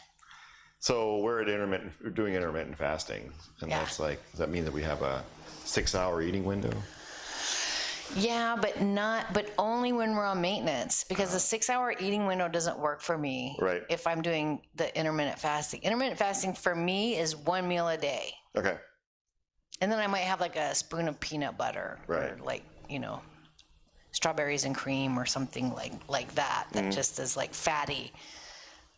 So we're doing intermittent fasting, and that's like, does that mean that we have a 6-hour eating window? Yeah, but only when we're on maintenance, because the 6-hour eating window doesn't work for me. Right. If I'm doing the intermittent fasting. Intermittent fasting for me is 1 meal a day. Okay. And then I might have like a spoon of peanut butter. Right. Or like, strawberries and cream or something like that just is like fatty.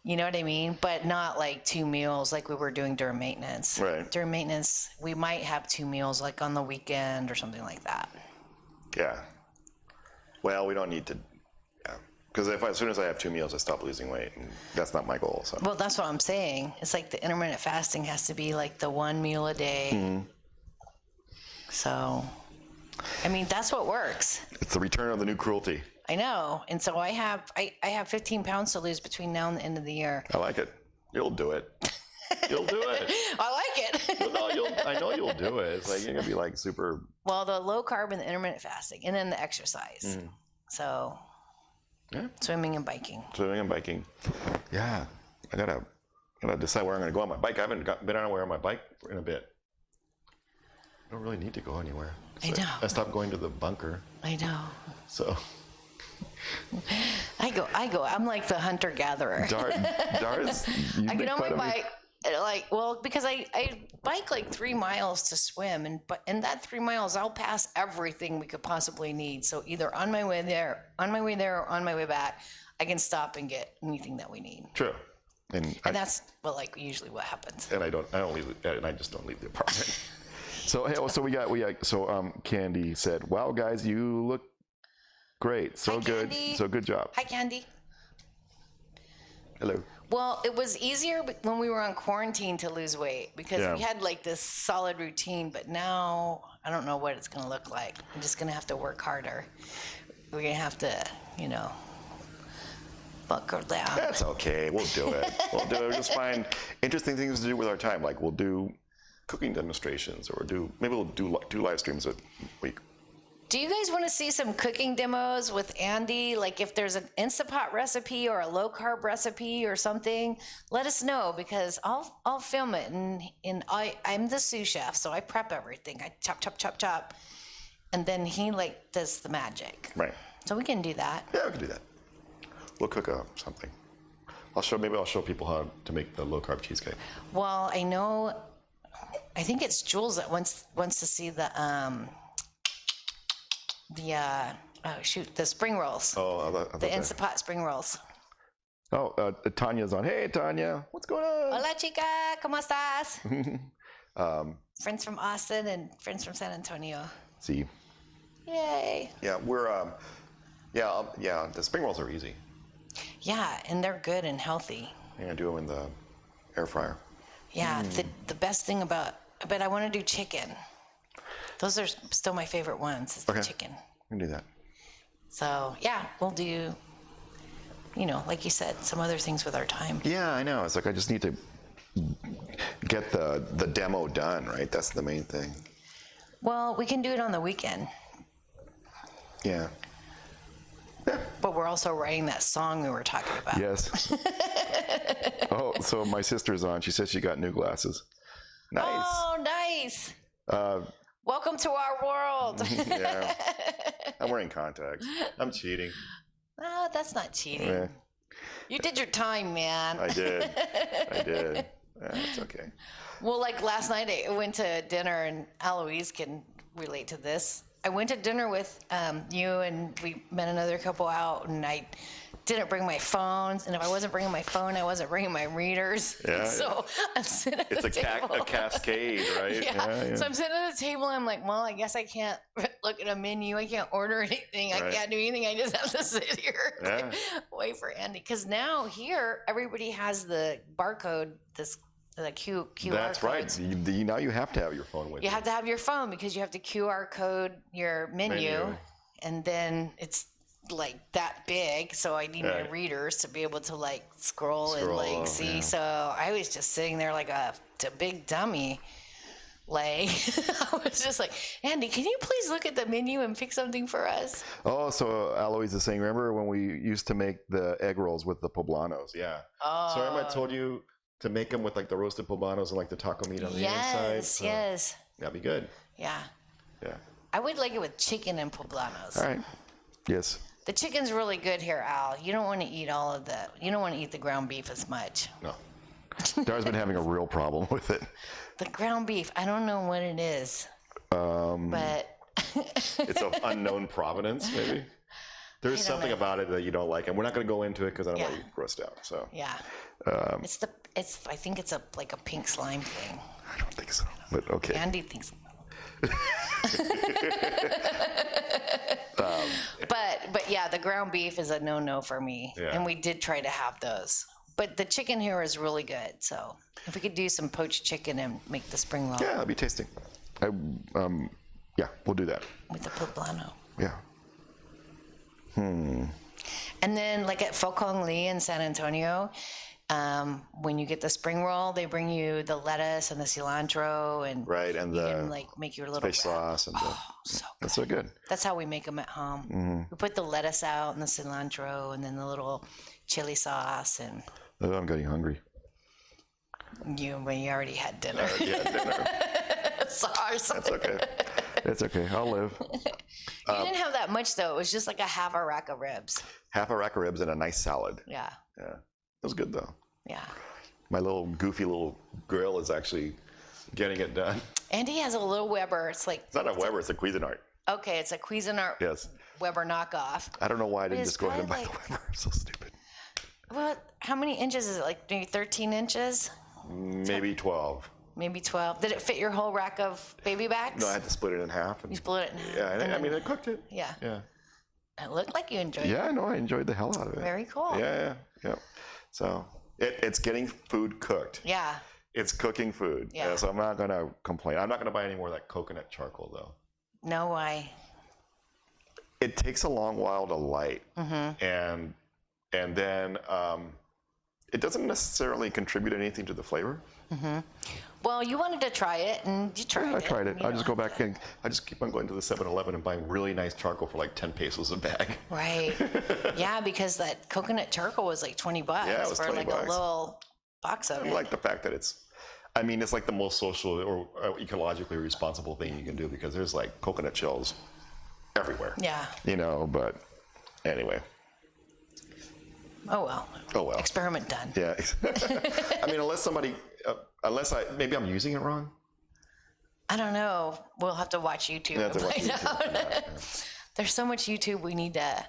You know what I mean? But not like 2 meals like we were doing during maintenance. Right. During maintenance, we might have 2 meals like on the weekend or something like that. Yeah. Well, we don't need to. Yeah. Because as soon as I have 2 meals, I stop losing weight, and that's not my goal. So. Well, that's what I'm saying. It's like the intermittent fasting has to be like the 1 meal a day. Mm-hmm. So, I mean, that's what works. It's the return of the new cruelty. I know. And so I have 15 pounds to lose between now and the end of the year. I like it. You'll do it. You'll do it. I like it. Well, no, I know you'll do it. It's like you're gonna be like super. Well, the low carb and the intermittent fasting, and then the exercise. Mm. So, swimming and biking. Yeah, I gotta decide where I'm gonna go on my bike. I haven't been anywhere on my bike in a bit. I don't really need to go anywhere. I know. I stopped going to the bunker. I know. So. I go. I'm like the hunter gatherer. Dar's. I get on my bike. Because I bike like 3 miles to swim, and that 3 miles I'll pass everything we could possibly need. So either on my way there, or on my way back, I can stop and get anything that we need. True, and that's usually what happens. And I don't leave, and I just don't leave the apartment. So Candy said, "Wow, guys, you look great. So good. Candy. So good job." Hi, Candy. Hello. Well, it was easier when we were on quarantine to lose weight because we had like this solid routine, but now I don't know what it's going to look like. I'm just going to have to work harder. We're going to have to, buckle down. That's okay. We'll do it. We'll just find interesting things to do with our time. Like we'll do cooking demonstrations, or maybe we'll do 2 live streams a week. Do you guys want to see some cooking demos with Andy? Like if there's an Instapot recipe or a low carb recipe or something, let us know, because I'll film it. And I'm the sous chef, so I prep everything. I chop, and then he does the magic. Right. So we can do that. Yeah, we can do that. We'll cook something. I'll show people how to make the low carb cheesecake. Well, I think it's Jules that wants to see the spring rolls. Oh, the Instapot spring rolls. Oh, Tanya's on. Hey, Tanya, what's going on? Hola, chica, ¿cómo estás? Friends from Austin and friends from San Antonio. See. Yay. Yeah, we're the spring rolls are easy. Yeah, and they're good and healthy. You're gonna do them in the air fryer. Yeah, the best thing but I want to do chicken. Those are still my favorite ones. It's the chicken. We can do that. So, yeah, we'll do, like you said, some other things with our time. Yeah, I know. It's like I just need to get the demo done, right? That's the main thing. Well, we can do it on the weekend. Yeah. But we're also writing that song we were talking about. Yes. Oh, so my sister's on. She says she got new glasses. Nice. Oh, nice. Welcome to our world. Yeah. I'm wearing contacts. I'm cheating. Oh, that's not cheating. Yeah. You did your time, man. I did. Yeah, it's okay. Well, like last night I went to dinner, and Eloise can relate to this. I went to dinner with you, and we met another couple out, and I didn't bring my phones, and if I wasn't bringing my phone, I wasn't bringing my readers. Yeah, so I'm sitting at the table. It's a cascade, right? Yeah. So I'm sitting at the table, and I'm like, well, I guess I can't look at a menu. I can't order anything. Right. I can't do anything. I just have to sit here and wait for Andy. Because now here, everybody has the barcode, the QR That's codes. right. Now you have to have your phone with you. You have to have your phone because you have to QR code your menu. And then it's like that big, so I need my readers to be able to scroll and see. So I was just sitting there like a big dummy. I was just like, Andy, can you please look at the menu and pick something for us? Oh, so Eloise is saying, remember when we used to make the egg rolls with the poblanos? Yeah. Oh. So remember I told you to make them with like the roasted poblanos and like the taco meat on the inside. Yes. That'd be good. Yeah. Yeah. I would like it with chicken and poblanos. All right. Yes. The chicken's really good here, Al. You don't want to eat you don't want to eat the ground beef as much. No. Dar's been having a real problem with it. The ground beef, I don't know what it is. But it's of unknown provenance, maybe. There's something about it that you don't like, and we're not going to go into it because I don't want you grossed out. So yeah, I think it's like a pink slime thing. I don't think so, but okay. Andy thinks. But yeah, the ground beef is a no for me, and we did try to have those. But the chicken here is really good, so if we could do some poached chicken and make the spring roll. Yeah, it'd be tasty. Yeah, we'll do that. With the poblano. Yeah. And then like at Pho Quang Le in San Antonio, when you get the spring roll, they bring you the lettuce and the cilantro and and you can like make your little fish sauce and so good. That's so good. That's how we make them at home. Mm-hmm. We put the lettuce out and the cilantro and then the little chili sauce and. Oh, I'm getting hungry. You already had dinner. Yeah, dinner. Sorry. That's okay. It's okay. I'll live. You didn't have that much though. It was just like a half a rack of ribs. Half a rack of ribs and a nice salad. Yeah. Yeah. It was good though. Yeah. My little goofy little grill is actually getting it done. Andy has a little Weber. It's not a Weber. It's a Cuisinart. Okay, it's a Cuisinart. Yes. Weber knockoff. I don't know why I didn't just go ahead and buy the Weber. I'm so stupid. Well, how many inches is it? Like maybe 13 inches? Maybe 12. Maybe 12. Did it fit your whole rack of baby backs? No, I had to split it in half. You split it in half? Yeah, I mean, I cooked it. Yeah. Yeah. It looked like you enjoyed it. Yeah, no, I enjoyed the hell out of it. Very cool. Yeah. So it's getting food cooked. Yeah. It's cooking food. Yeah. So I'm not going to complain. I'm not going to buy any more of that coconut charcoal, though. No, why? It takes a long while to light. Mm-hmm. And then it doesn't necessarily contribute anything to the flavor. Mm-hmm. Well, you wanted to try it, and you tried it. I tried it. I just go back and I just keep on going to the 7-Eleven and buying really nice charcoal for like 10 pesos a bag. Right. Yeah, because that coconut charcoal was like $20 it was for $20. Like a little box of it. I like the fact that it's like the most social or ecologically responsible thing you can do because there's like coconut shells everywhere. Yeah. But anyway. Oh well. Experiment done. Yeah. I mean, maybe I'm using it wrong. I don't know. We'll have to watch YouTube and find out. Yeah. There's so much YouTube we need to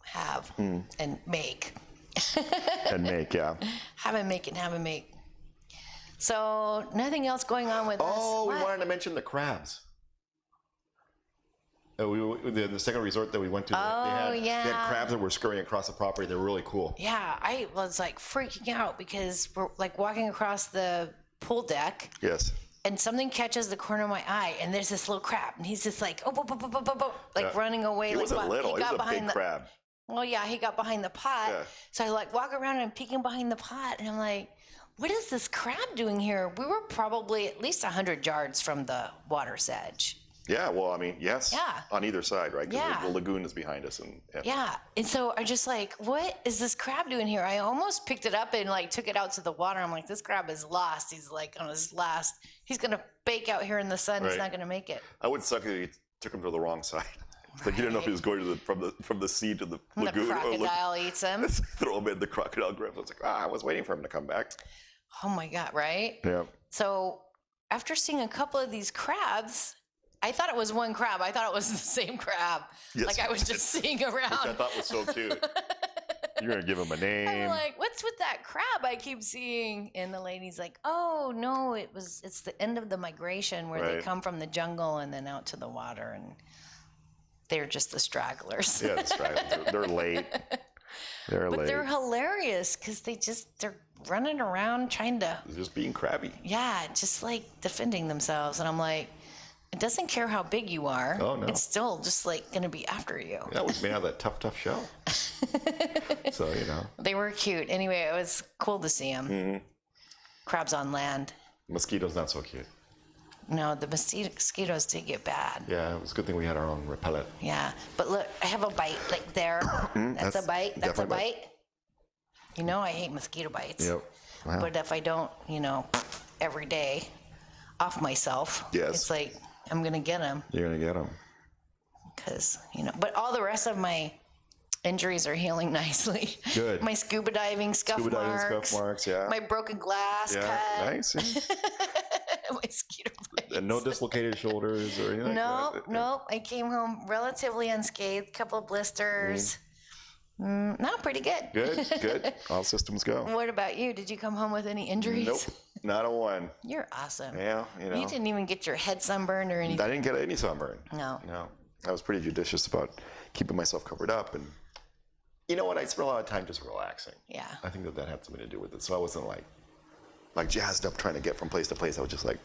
have and make. Yeah. Have and make. So nothing else going on with us. Oh, we wanted to mention the crabs. The second resort that we went to, they had crabs that were scurrying across the property. They were really cool. Yeah, I was like freaking out because we're like walking across the pool deck. Yes. And something catches the corner of my eye, and there's this little crab, and he's just like, running away. He wasn't little. He was a big crab. Well, yeah, he got behind the pot. Yeah. So I like walk around and I'm peeking behind the pot, and I'm like, what is this crab doing here? We were probably at least 100 yards from the water's edge. Yeah, well, I mean, yes. Yeah. On either side, right? Because the lagoon is behind us. And so I just like, what is this crab doing here? I almost picked it up and like took it out to the water. I'm like, this crab is lost. He's like on his last. He's gonna bake out here in the sun. Right. He's not gonna make it. I would suck if you took him to the wrong side. It's like you didn't know if he was going from the sea to the lagoon. The crocodile eats him. Throw him in the crocodile grabs. I was like, I was waiting for him to come back. Oh my God! Right? Yeah. So after seeing a couple of these crabs. I thought it was one crab. I thought it was the same crab. Yes, like I was just seeing around. Which I thought was so cute. You're going to give him a name. I'm like, what's with that crab I keep seeing? And the lady's like, oh, no, it's the end of the migration where they come from the jungle and then out to the water. And they're just the stragglers. Yeah, the stragglers. They're late. But they're hilarious because they're running around trying to. Just being crabby. Yeah, just like defending themselves. And I'm like, it doesn't care how big you are. Oh, no. It's still just like going to be after you. That was made out of that tough shell. So, They were cute. Anyway, it was cool to see them. Mm-hmm. Crabs on land. Mosquitoes not so cute. No, the mosquitoes did get bad. Yeah, it was a good thing we had our own repellent. Yeah. But look, I have a bite like there. That's a bite. That's a bite. I hate mosquito bites. Yep. Wow. But if I don't, every day off myself, it's like I'm going to get them. You're going to get them. Because, but all the rest of my injuries are healing nicely. Good. My scuba diving scuff marks, yeah. my broken glass cut. Nice. Yeah. My skeeter bites. And no dislocated shoulders or anything like that? No. I came home relatively unscathed, couple of blisters. No, pretty good. Good. All systems go. What about you? Did you come home with any injuries? Nope, not a one. You're awesome. Yeah, You didn't even get your head sunburned or anything. I didn't get any sunburn. No. I was pretty judicious about keeping myself covered up, and you know what? I spent a lot of time just relaxing. Yeah. I think that had something to do with it. So I wasn't like jazzed up trying to get from place to place. I was just like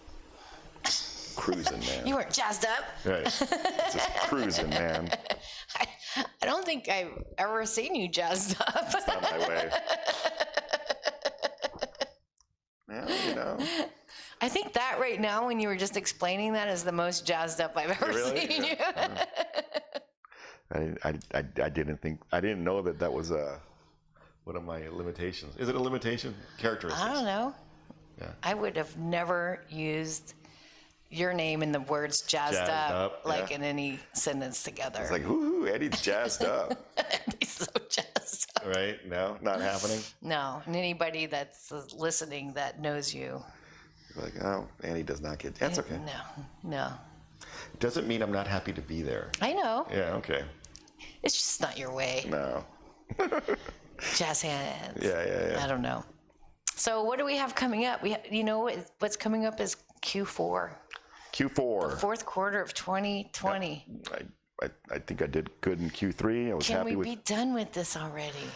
cruising, man. You weren't jazzed up. Right. Just cruising, man. I don't think I've ever seen you jazzed up. It's not my way. Yeah, I think that right now, when you were just explaining that, is the most jazzed up I've ever seen you. I didn't know that was one of my limitations. Is it a limitation? Characteristics? I don't know. Yeah. I would have never used your name and the words jazzed up in any sentence together. It's like, ooh, Eddie's jazzed up. Eddie's so jazzed up. Right? No, not happening. No, and anybody that's listening that knows you. Like, oh, Annie does not get. That's okay. No. Doesn't mean I'm not happy to be there. I know. Yeah. Okay. It's just not your way. No. Jazz hands. Yeah. I don't know. So what do we have coming up? What's coming up is Q4. Q4. The fourth quarter of 2020. Yep. I think I did good in Q3. I was happy with. Can we be done with this already?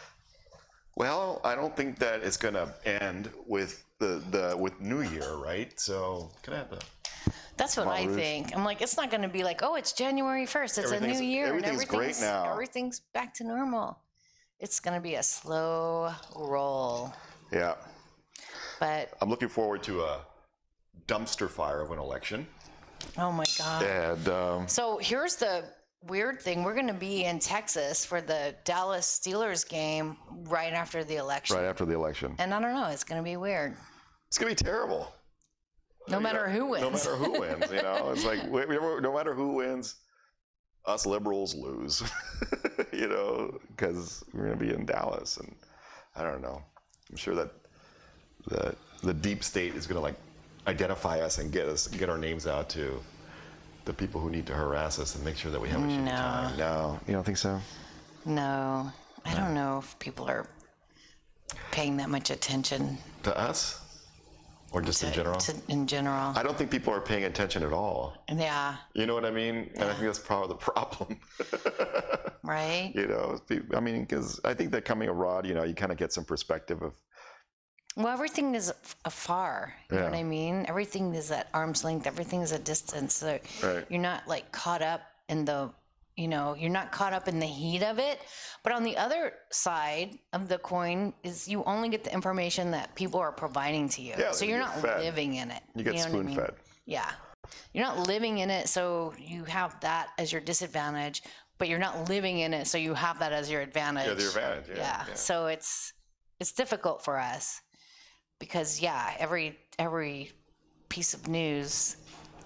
Well, I don't think that it's going to end with with New Year, right? So can I have the? That's what I think. I'm like, it's not going to be like, oh, it's January 1st. It's a new year. Everything's great now. Everything's back to normal. It's going to be a slow roll. Yeah. But I'm looking forward to a dumpster fire of an election. Oh, my God. And so here's the weird thing. We're going to be in Texas for the Dallas Steelers game right after the election. Right after the election. And I don't know. It's going to be weird. It's going to be terrible. No matter who wins. No matter who wins, It's like, no matter who wins, us liberals lose, because we're going to be in Dallas. And I don't know. I'm sure that the deep state is going to identify us and get our names out to the people who need to harass us and make sure that we have a shitty time. No, you don't think so? No, I don't know if people are paying that much attention to us, or just in general. In general, I don't think people are paying attention at all. Yeah. You know what I mean? Yeah. And I think that's probably the problem. Right. Because I think that coming abroad, you kind of get some perspective of. Well, everything is afar. You know what I mean? Everything is at arm's length. Everything is a distance. So you're not caught up in the, you're not caught up in the heat of it. But on the other side of the coin is you only get the information that people are providing to you. Yeah, so you're not living in it. You get spoon fed. Yeah. You're not living in it. So you have that as your disadvantage, but you're not living in it. So you have that as your advantage. Yeah, the advantage. Yeah. So it's difficult for us. Because every piece of news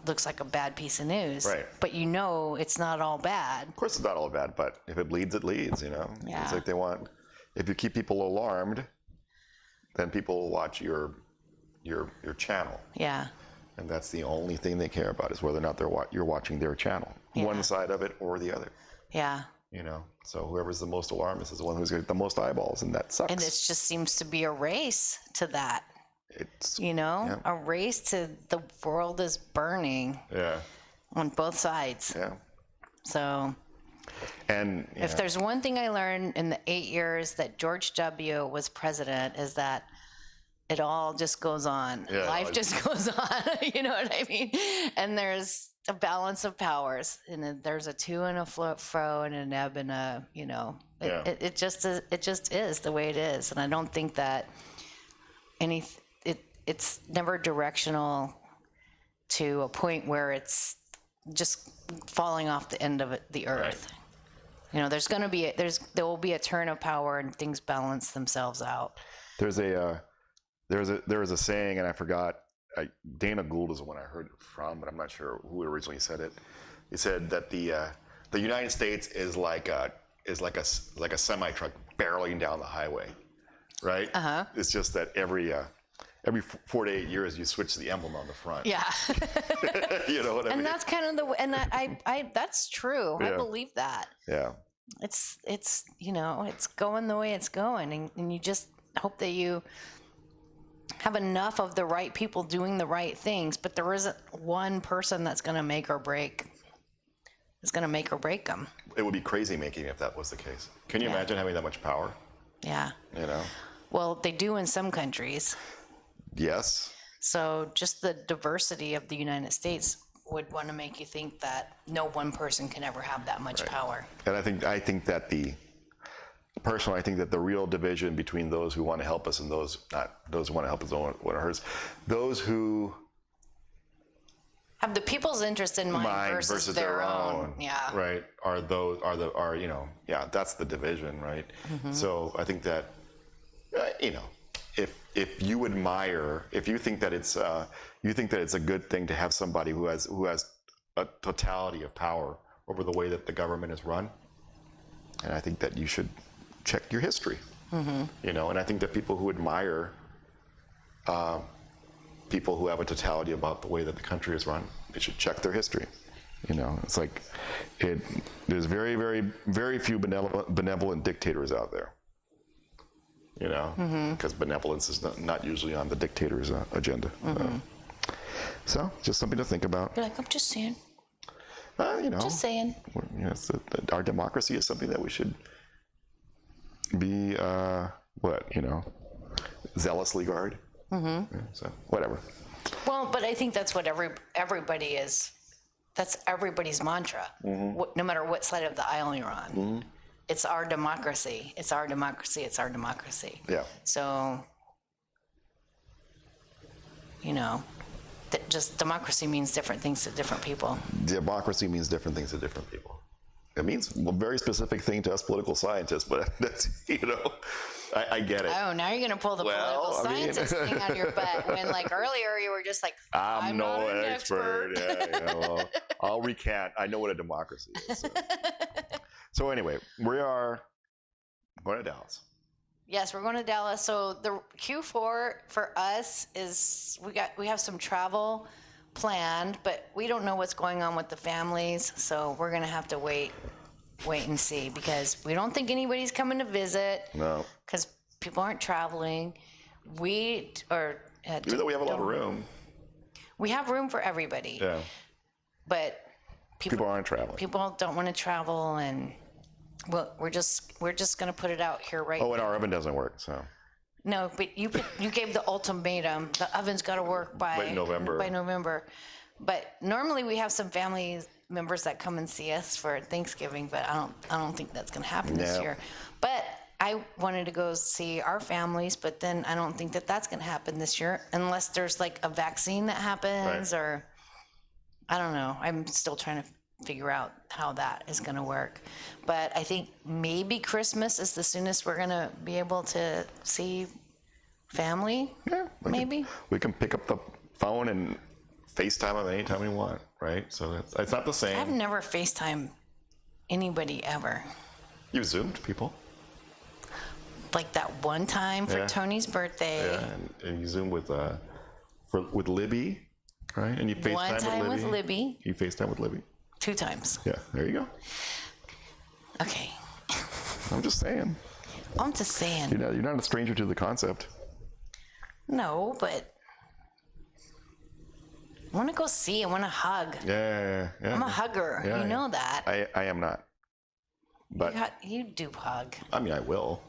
looks like a bad piece of news. Right. But it's not all bad. Of course it's not all bad, but if it bleeds, it leads, Yeah. It's like if you keep people alarmed, then people will watch your channel. Yeah. And that's the only thing they care about is whether or not you're watching their channel. Yeah. One side of it or the other. Yeah. So whoever's the most alarmist is the one who's got the most eyeballs, and that sucks. And it just seems to be a race to that. It's a race to the world is burning. Yeah. On both sides. Yeah. So. And if there's one thing I learned in the 8 years that George W. was president is that it all just goes on. Yeah, Life just goes on. You know what I mean? And there's a balance of powers, and there's a to and a fro and an ebb and a, it just is the way it is. And I don't think that it's never directional to a point where it's just falling off the end of the earth. Right. There will be a turn of power and things balance themselves out. There's a there was a saying, and I forgot. Dana Gould is the one I heard it from, but I'm not sure who originally said it. He said that the United States is like a semi truck barreling down the highway, right? It's just that every 4 to 8 years you switch the emblem on the front. Yeah. You know what I mean? And that's kind of I that's true. Yeah. I believe that. Yeah. It's it's going the way it's going, and you just hope that you have enough of the right people doing the right things, but there isn't one person that's going to make or break. It's going to make or break them. It would be crazy making if that was the case. Can you imagine having that much power? Yeah. You know? Well, they do in some countries. Yes. So just the diversity of the United States would want to make you think that no one person can ever have that much power. And I think that personally, I think that the real division between those who want to help us and those who want to help us don't want to hurt us, those who have the people's interest in mind versus their own. Yeah. Right. That's the division, right? Mm-hmm. So I think that, if you admire, if you think that it's a good thing to have somebody who has a totality of power over the way that the government is run, and I think that you should check your history. Mm-hmm. And I think that people who admire people who have a totality about the way that the country is run, they should check their history. It's like there's very, very, very few benevolent dictators out there. Because benevolence is not usually on the dictator's agenda. Mm-hmm. So just something to think about. You're like, I'm just saying. Just saying. Our democracy is something that we should be, zealously guard. Mm-hmm. Yeah, so whatever. Well, but I think that's what everybody is. That's everybody's mantra. Mm-hmm. No matter what side of the aisle you're on. Mm-hmm. It's our democracy. It's our democracy. It's our democracy. Yeah. So, just democracy means different things to different people. Democracy means different things to different people. It means a very specific thing to us political scientists, but that's, I get it. Oh, now you're going to pull the political scientist thing on your butt when, earlier you were just like, I'm no expert. Yeah, I'll recant. I know what a democracy is. So anyway, we are going to Dallas. Yes, we're going to Dallas. So the Q4 for us is we have some travel planned, but we don't know what's going on with the families. So we're going to have to wait and see, because we don't think anybody's coming to visit. No. Because people aren't traveling. Even though we have a lot of room. We have room for everybody. Yeah. But people aren't traveling. People don't want to travel, and we're just going to put it out here right now. Oh, and our oven doesn't work, so. No, but you gave the ultimatum. The oven's got to work by November. But normally we have some family members that come and see us for Thanksgiving, but I don't think that's going to happen this year. But I wanted to go see our families, but then I don't think that that's going to happen this year unless there's a vaccine that happens, or I don't know. I'm still trying to figure out how that is going to work. But I think maybe Christmas is the soonest we're going to be able to see family. Yeah. Maybe. We can pick up the phone and FaceTime them anytime we want, right? So it's not the same. I've never FaceTimed anybody ever. You've Zoomed people. Like that one time for Tony's birthday. Yeah, and you Zoom with Libby, right? And you FaceTime one time with Libby. You FaceTime with Libby. 2 times. Yeah, there you go. Okay. I'm just saying. I'm just saying. You're not a stranger to the concept. No, but I want to go see. I want to hug. Yeah. I'm a hugger. Yeah, you know that. I am not. But you do hug. I mean, I will.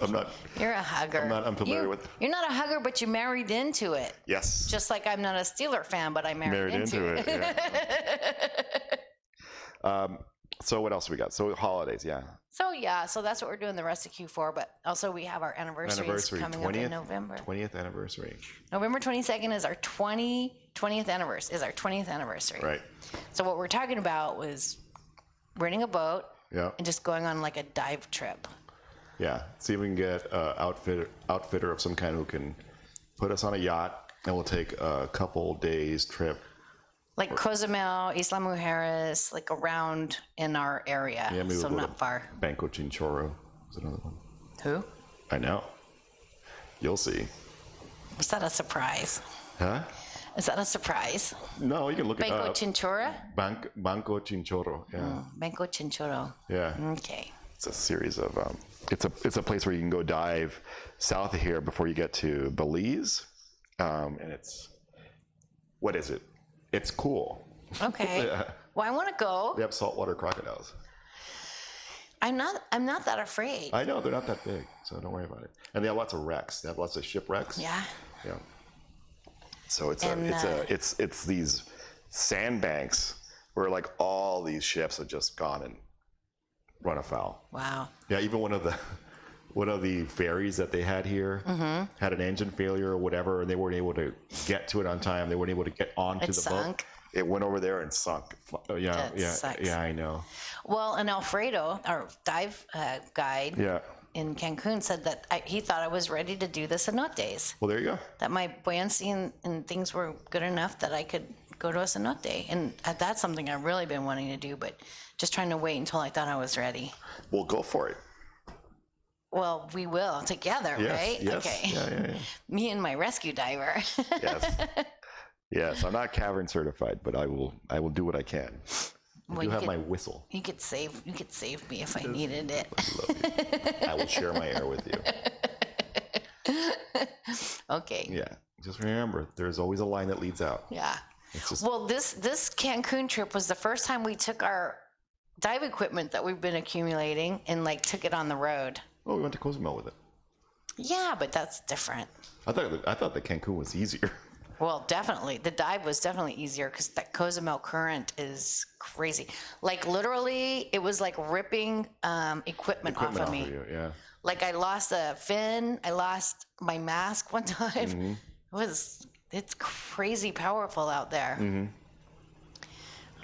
I'm not. You're a hugger. I'm not unfamiliar with. You're not a hugger, but you married into it. Yes. Just like I'm not a Steeler fan, but I married into it. Yeah. So what else we got? So holidays, yeah. So that's what we're doing the rest of Q4, but also we have our anniversaries coming up in November. 20th anniversary. November 22nd is our 20th anniversary. Right. So what we're talking about was renting a boat. Yeah. And just going on a dive trip. Yeah. See if we can get an outfitter of some kind who can put us on a yacht, and we'll take a couple days trip. Like Cozumel, Isla Mujeres, like around in our area. Yeah, maybe so we'll go not far. Banco Chinchorro is another one. Who? I know. You'll see. Was that a surprise? Huh? Is that a surprise? No, you can look it Banco up. Chinchorro? Banco Chinchorro, yeah. Banco Chinchorro. Yeah. Okay. It's a series of, it's a place where you can go dive south of here before you get to Belize. And it's, what is it? It's cool. Okay. Yeah. Well, I want to go. They have saltwater crocodiles. I'm not that afraid. I know, they're not that big, so don't worry about it. And they have lots of wrecks. They have lots of shipwrecks. Yeah. Yeah. So it's these sandbanks where like all these ships have just gone and run afoul. Wow. Yeah, even one of the ferries that they had here had an engine failure or whatever, and they weren't able to get to it on time. They weren't able to get onto the boat. It went over there and sunk. Yeah, I know. Well, and Alfredo, our dive guide in Cancun, said that he thought I was ready to do the cenotes. Well, there you go. That my buoyancy and things were good enough that I could go to a cenote. And that's something I've really been wanting to do, but just trying to wait until I thought I was ready. Well, go for it. Well, we will together, right? Yes. Okay. Yeah. Me and my rescue diver. Yes. Yes, I'm not cavern certified, but I will do what I can. I do have my whistle. You could save me if I needed it. I love you. I will share my air with you. Okay. Yeah. Just remember, there's always a line that leads out. Yeah. Well, this Cancun trip was the first time we took our dive equipment that we've been accumulating and like took it on the road. Oh, we went to Cozumel with it. Yeah, but that's different. I thought the Cancun was easier. Well, definitely. The dive was definitely easier because that Cozumel current is crazy. Like literally, it was like ripping equipment off of me. You, yeah. Like I lost a fin. I lost my mask one time. It's crazy powerful out there.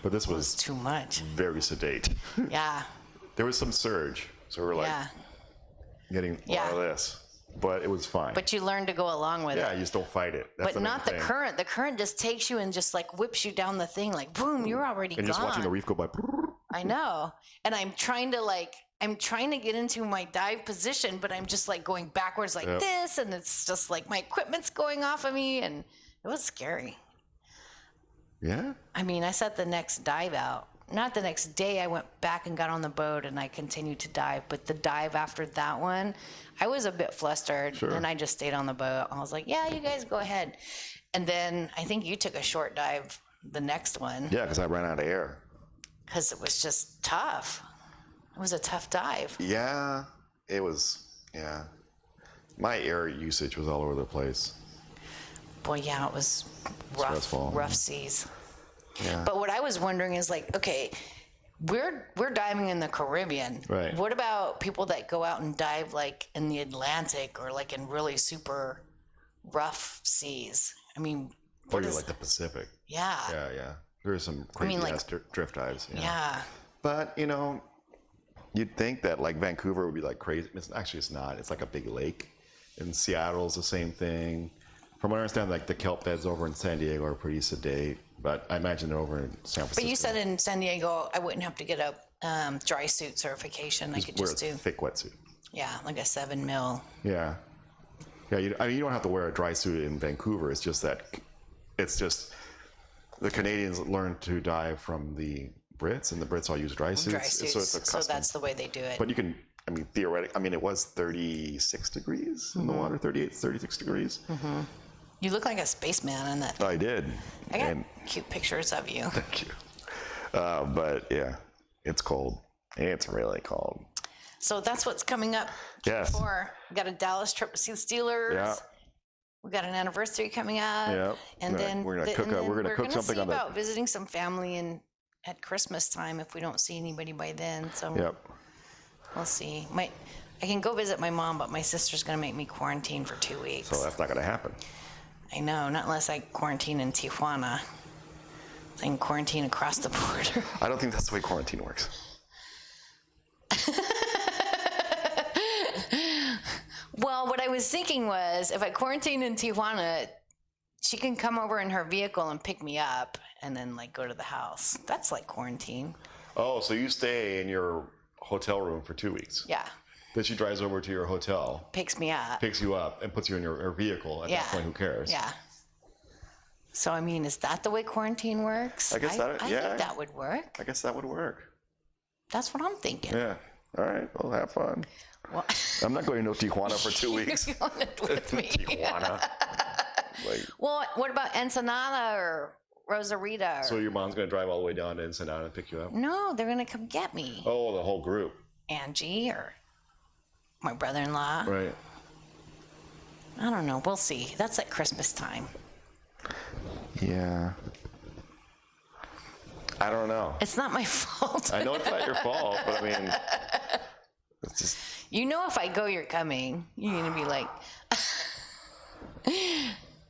But this was too much. Very sedate. Yeah. There was some surge, so we're like getting a lot of this. But it was fine. But you learn to go along with it. Yeah, you just don't fight it. That's but not the current. The current just takes you and just like whips you down the thing. Like boom, you're already gone. And just watching the reef go by. I know. And I'm trying to get into my dive position, but I'm just like going backwards like this, and it's just like my equipment's going off of me, and it was scary. Yeah. I mean, I set the next dive out. Not the next day, I went back and got on the boat and I continued to dive. But the dive after that one, I was a bit flustered and I just stayed on the boat. I was like, yeah, you guys go ahead. And then I think you took a short dive the next one. Yeah, because I ran out of air. Because it was just tough. It was a tough dive. Yeah, it was. Yeah. My air usage was all over the place. Boy, yeah, it was rough seas. Yeah. But what I was wondering is like, okay, we're diving in the Caribbean. Right. What about people that go out and dive like in the Atlantic or like in really super rough seas? I mean, or like the Pacific. Yeah. Yeah. There's some crazy ass drift dives. Yeah. But you'd think that like Vancouver would be like crazy. It's not. It's like a big lake. And Seattle's the same thing. From what I understand, like the kelp beds over in San Diego are pretty sedate. But I imagine they're over in San Francisco. But you said in San Diego, I wouldn't have to get a dry suit certification. I could just do a thick wetsuit. Yeah, like a 7 mil. Yeah. You don't have to wear a dry suit in Vancouver. It's just the Canadians learned to dive from the Brits, and the Brits all use dry suits. So it's a custom. So that's the way they do it. But you can, theoretically, it was 36 degrees in the water, 38, 36 degrees. Mm-hmm. You look like a spaceman in that. I did. I got cute pictures of you. Thank you. But yeah, it's cold. It's really cold. So that's what's coming up. Yes. We got a Dallas trip to see the Steelers. Yeah. We got an anniversary coming up. Yeah. And then we're gonna cook something on about visiting some family at Christmas time if we don't see anybody by then. So we'll see. I can go visit my mom, but my sister's gonna make me quarantine for 2 weeks. So that's not gonna happen. I know, not unless I quarantine in Tijuana. I can quarantine across the border. I don't think that's the way quarantine works. Well, what I was thinking was if I quarantine in Tijuana, she can come over in her vehicle and pick me up and then like go to the house. That's like quarantine. Oh, so you stay in your hotel room for 2 weeks. Yeah. Then she drives over to your hotel, Picks me up. picks you up, and puts you in her vehicle. At that point, who cares? Yeah. So, I mean, is that the way quarantine works? I guess I think that would work. I guess that would work. That's what I'm thinking. Yeah. All right. Well, have fun. Well, I'm not going to Tijuana for 2 weeks. You're going with me. Tijuana. Like, Well, what about Ensenada or Rosarita? so your mom's going to drive all the way down to Ensenada and pick you up? No, they're going to come get me. Oh, the whole group. Angie or my brother-in-law. Right. I don't know. We'll see. That's at Christmas time. Yeah. I don't know. It's not my fault. I know it's not your fault, but I mean, it's just. You know, if I go, you're coming. You're going to be like,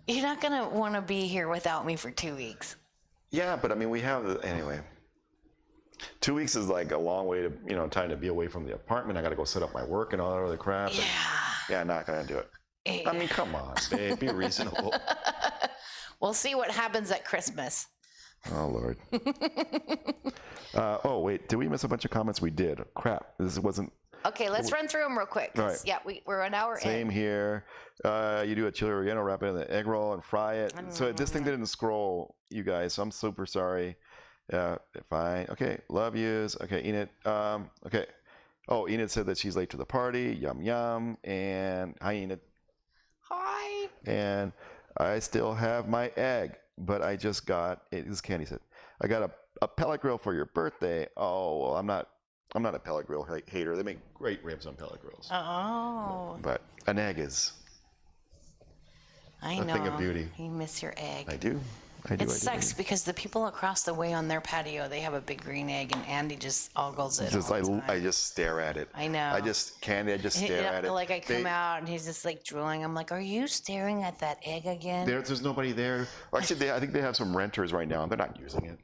you're not going to want to be here without me for 2 weeks. Yeah, but I mean, we have anyway. 2 weeks is like a long way to, time to be away from the apartment. I got to go set up my work and all that other crap. Yeah. Yeah, I'm not going to do it. I mean, come on, babe, be reasonable. We'll see what happens at Christmas. Oh, Lord. Oh, wait, did we miss a bunch of comments? We did. Crap, this wasn't. Okay, let's run through them real quick. All right. Yeah, we're an hour Same in. here. You do a chili relleno, wrap it in the egg roll and fry it. So this thing didn't scroll, you guys, so I'm super sorry. Fine. Okay, love yous. Okay, Enid. Okay. Oh, Enid said that she's late to the party. Yum, yum. And hi, Enid. Hi. And I still have my egg, but I just got it. This is Candy said, I got a pellet grill for your birthday. Oh, well, I'm not a pellet grill hater. They make great ribs on pellet grills. Oh. But an egg is I a know. thing of beauty. You miss your egg. I do. It sucks because the people across the way on their patio, they have a big green egg, and Andy just ogles it. I just stare at it. I know. I just stare at it. Like I come out and he's just like drooling. I'm like, are you staring at that egg again? There's nobody there. Actually, I think they have some renters right now. They're not using it.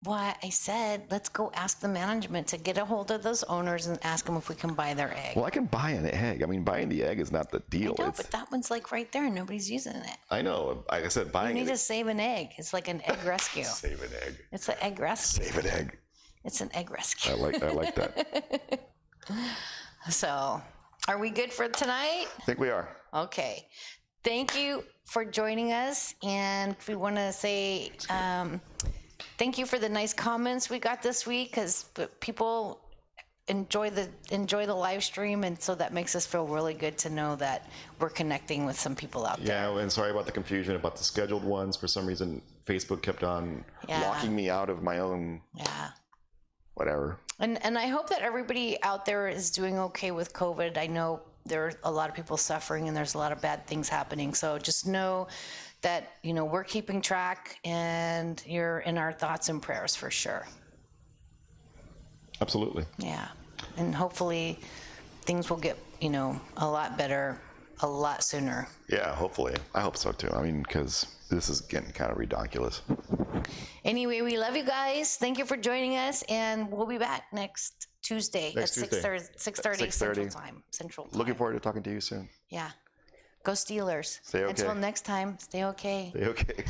Well, I said, let's go ask the management to get a hold of those owners and ask them if we can buy their egg. Well, I can buy an egg. I mean, buying the egg is not the deal. I know, but that one's like right there and nobody's using it. I know. Like I said, buying You need to save an egg. It's like an egg rescue. Save an egg. It's an egg rescue. Save an egg. It's an egg rescue. I like that. So, are we good for tonight? I think we are. Okay. Thank you for joining us. And we want to say thank you for the nice comments we got this week, because people enjoy the live stream, and so that makes us feel really good to know that we're connecting with some people out there. Yeah, and sorry about the confusion about the scheduled ones. For some reason, Facebook kept on locking me out of my own. Yeah. Whatever. And I hope that everybody out there is doing okay with COVID. I know there are a lot of people suffering and there's a lot of bad things happening. So just know that, we're keeping track and you're in our thoughts and prayers for sure. Absolutely. Yeah. And hopefully things will get, a lot better a lot sooner. Yeah, hopefully. I hope so too. I mean, because this is getting kind of ridiculous. Anyway, we love you guys. Thank you for joining us, and we'll be back next Tuesday at 6:30 Central Time. Looking forward to talking to you soon. Yeah. Go Steelers. Stay okay. Until next time, stay okay. Stay okay.